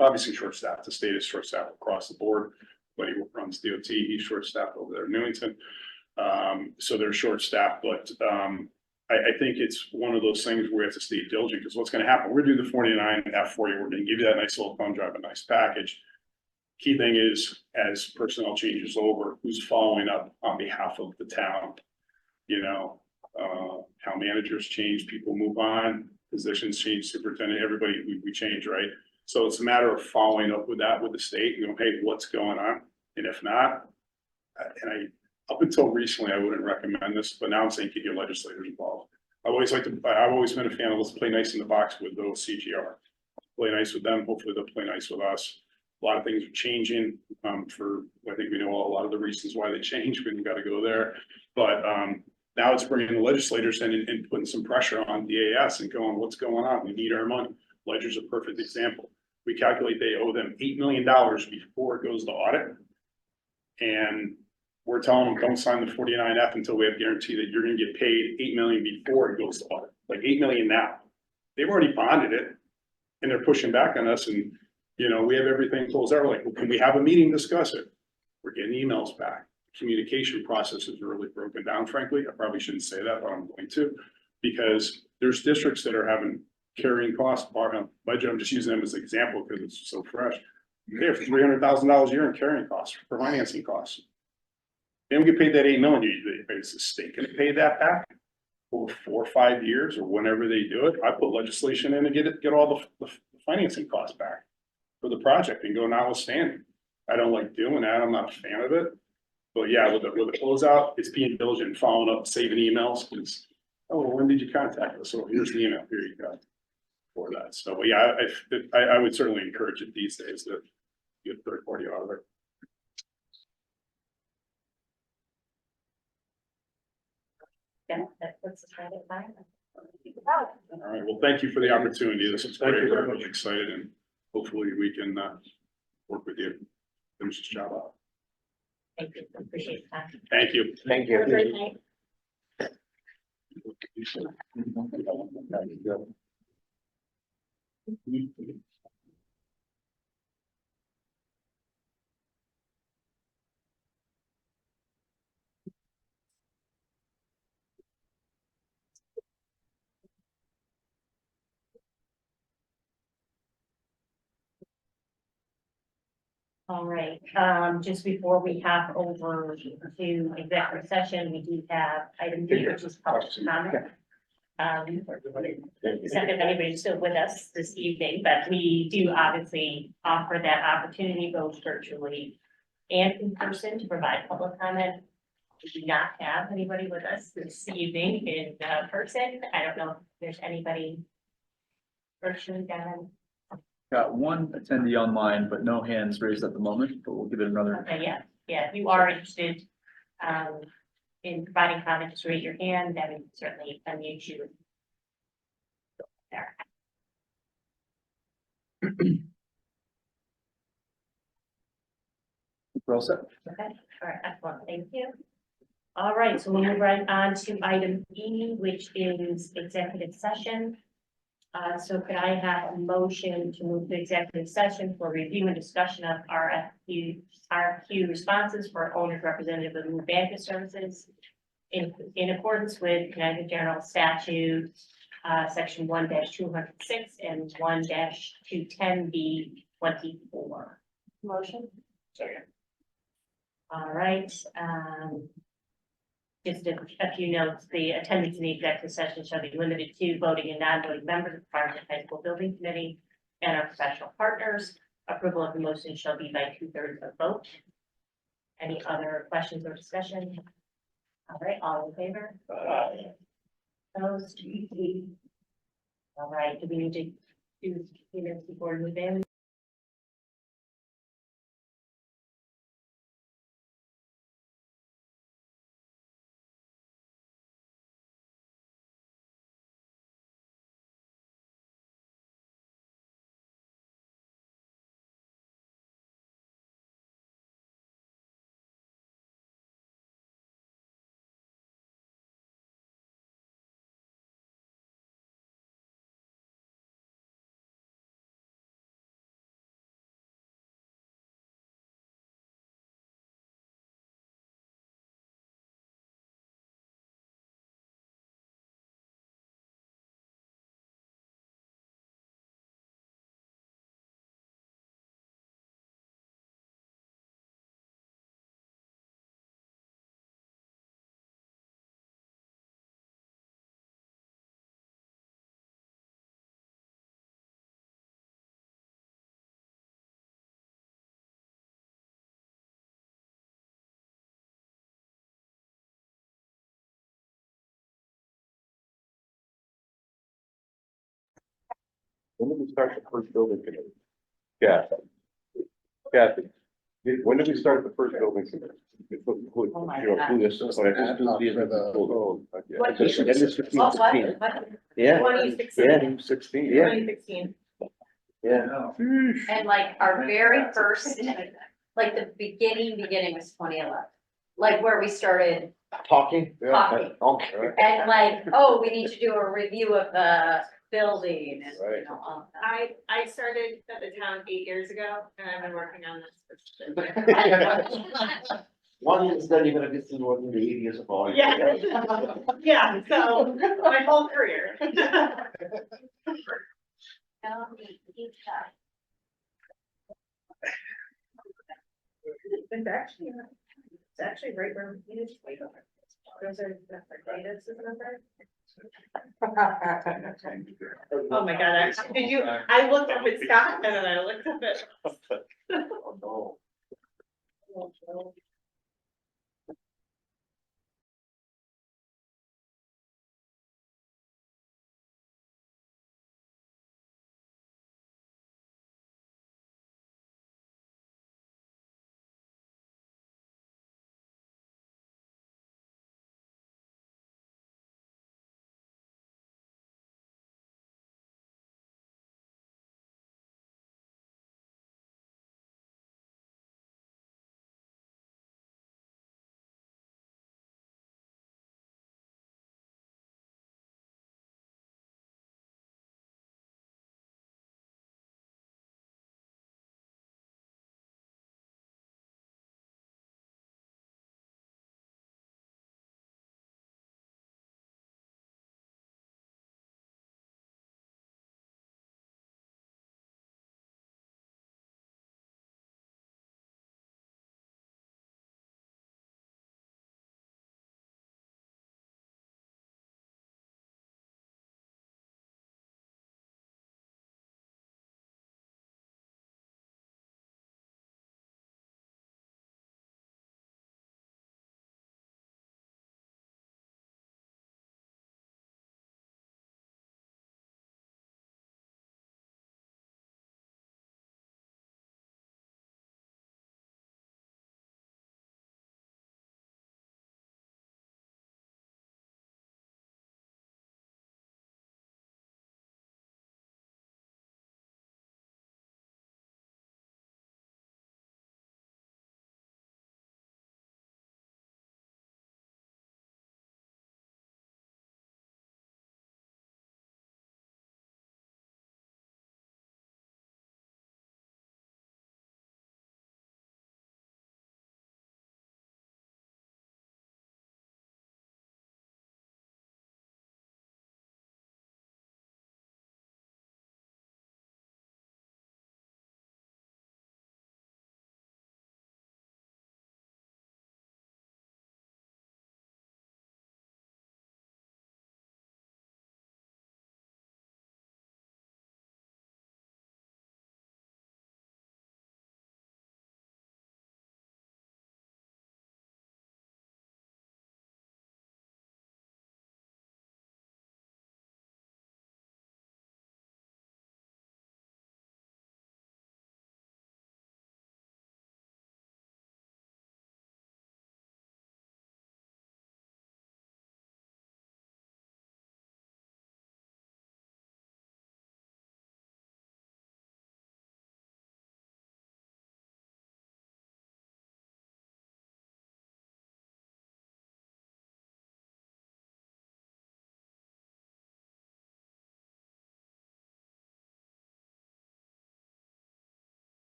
obviously short-staffed. The state is short-staffed across the board. But he runs DOT, he's short-staffed over there in Newington. So they're short-staffed, but I think it's one of those things where we have to stay diligent, because what's gonna happen, we're gonna do the 49 F40, we're gonna give you that nice little thumb drive, a nice package. Key thing is, as personnel changes over, who's following up on behalf of the town? You know, town managers change, people move on, positions change, superintendent, everybody, we change, right? So it's a matter of following up with that with the state, you know, hey, what's going on? And if not, up until recently, I wouldn't recommend this, but now I'm saying get your legislators involved. I've always been a fan of let's play nice in the box with those CGR. Play nice with them, hopefully they'll play nice with us. A lot of things are changing, I think we know a lot of the reasons why they changed, we got to go there. But now it's bringing the legislators in and putting some pressure on DAS and going, what's going on? We need our money. Ledger's a perfect example. We calculate they owe them $8 million before it goes to audit. And we're telling them, don't sign the 49F until we have guarantee that you're gonna get paid $8 million before it goes to audit, like $8 million now. They've already bonded it and they're pushing back on us, and you know, we have everything closed out. We're like, well, can we have a meeting, discuss it? We're getting emails back. Communication process is really broken down, frankly. I probably shouldn't say that, but I'm going to, because there's districts that are having carrying costs, budget. I'm just using them as an example because it's so fresh. They have $300,000 a year in carrying costs for financing costs. They don't get paid that $8 million. Is the state going to pay that back over 4 or 5 years or whenever they do it? I put legislation in to get all the financing costs back for the project and go notwithstanding. I don't like doing that. I'm not a fan of it. But yeah, with the closeout, it's being diligent, following up, saving emails. Because, oh, when did you contact us? So here's the email. Here you go for that. So, but yeah, I would certainly encourage it these days to get a third party auditor. Yeah, that puts us right at 9. All right, well, thank you for the opportunity. This is great. We're really excited, and hopefully we can work with you, finish this job out. Thank you, appreciate that. Thank you. Thank Have a you. great night. All right, just before we hop over to executive session, we do have item B, which is public comment. Second, if anybody's still with us this evening, but we do obviously offer that opportunity both virtually and in person to provide public comment. We do not have anybody with us this evening in person. I don't know if there's anybody virtually down. Got one attendee online, but no hands raised at the moment, but we'll give it another. Okay, yeah, if you are interested in providing comment, just raise your hand, and we can certainly unmute you. There. We're all set. Okay, all right, excellent, thank you. All right, so we'll move right on to item E, which is executive session. So could I have a motion to move to executive session for review and discussion of RFQ responses for owners representative of new banking services in accordance with Connecticut General Statute section 1-206 and 1-210B24. Motion? Second. All right, just a few notes, the attendance in the executive session shall be limited to voting and non-voting members of the Farmington High School Building Committee and our professional partners. Approval of the motion shall be by 2/3 of vote. Any other questions or discussion? All right, all in favor? Opposed? All right, do we need to do, before we move in? When did we start the first building committee? Yeah. Kathy, when did we start the first building committee? Oh my You know, who this is, but I just do these- For the- oh, okay. What Because year? it was 15, Oh, what? 16. What? Yeah. 2016. Yeah, 16, yeah, 2016. yeah. And like our very first, like the beginning was 2011. Like where we started Talking? talking Okay. and like, oh, we need to do a review of the building and, you know, all of that. I started at the town 8 years ago and I've been working on this for. One is that you're gonna be still working the 80 years of all. Yeah. Yeah, so my whole career. It's actually right where we need to wait over. Those are the data, Oh my God, did you, I looked up at Scott and then I looked up at.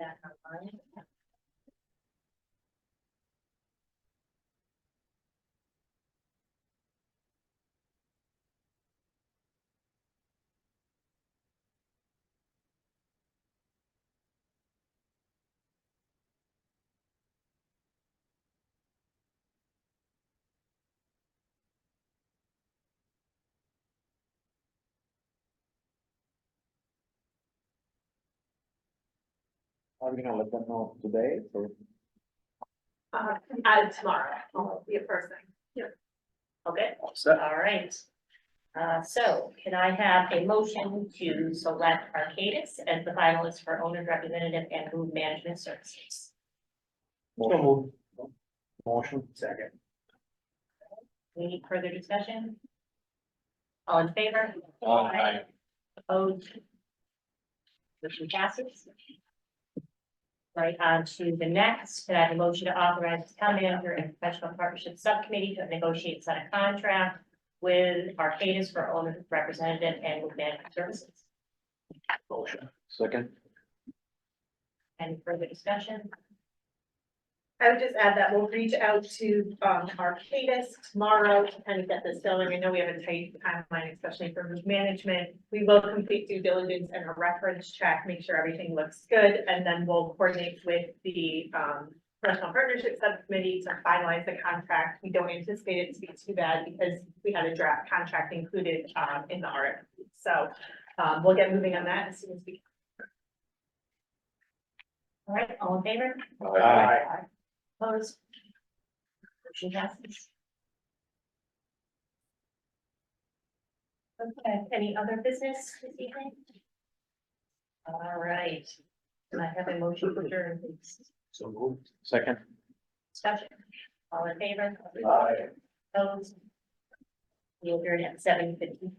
That online. Are we gonna let them know today or? Tomorrow, will be a first thing. Okay, Set. all right. So can I have a motion to select Arcadis as the finalist for owner's representative and move management services? So moved. Motion. Second. Any further discussion? All in favor? Aye. Opposed? Motion passes. Right, on to the next, can I have a motion to authorize the town manager and professional partnership subcommittee to negotiate set a contract with Arcadis for owner's representative and with management services? Motion. Second. Any further discussion? I would just add that we'll reach out to Arcadis tomorrow to kind of get this going. I know we have a tight timeline, especially for roof management. We will complete due diligence and a reference check, make sure everything looks good, and then we'll coordinate with the professional partnership subcommittee to finalize the contract. We don't anticipate it to be too bad because we had a draft contract included in the RFP. So we'll get moving on that as soon as we can. All right, all in favor? Aye. Opposed? Motion passes. Okay, any other business this evening? All right, can I have a motion for adjourn, please? So moved. Second. Discussion, all in favor? Aye. Opposed? We'll adjourn at 7:50.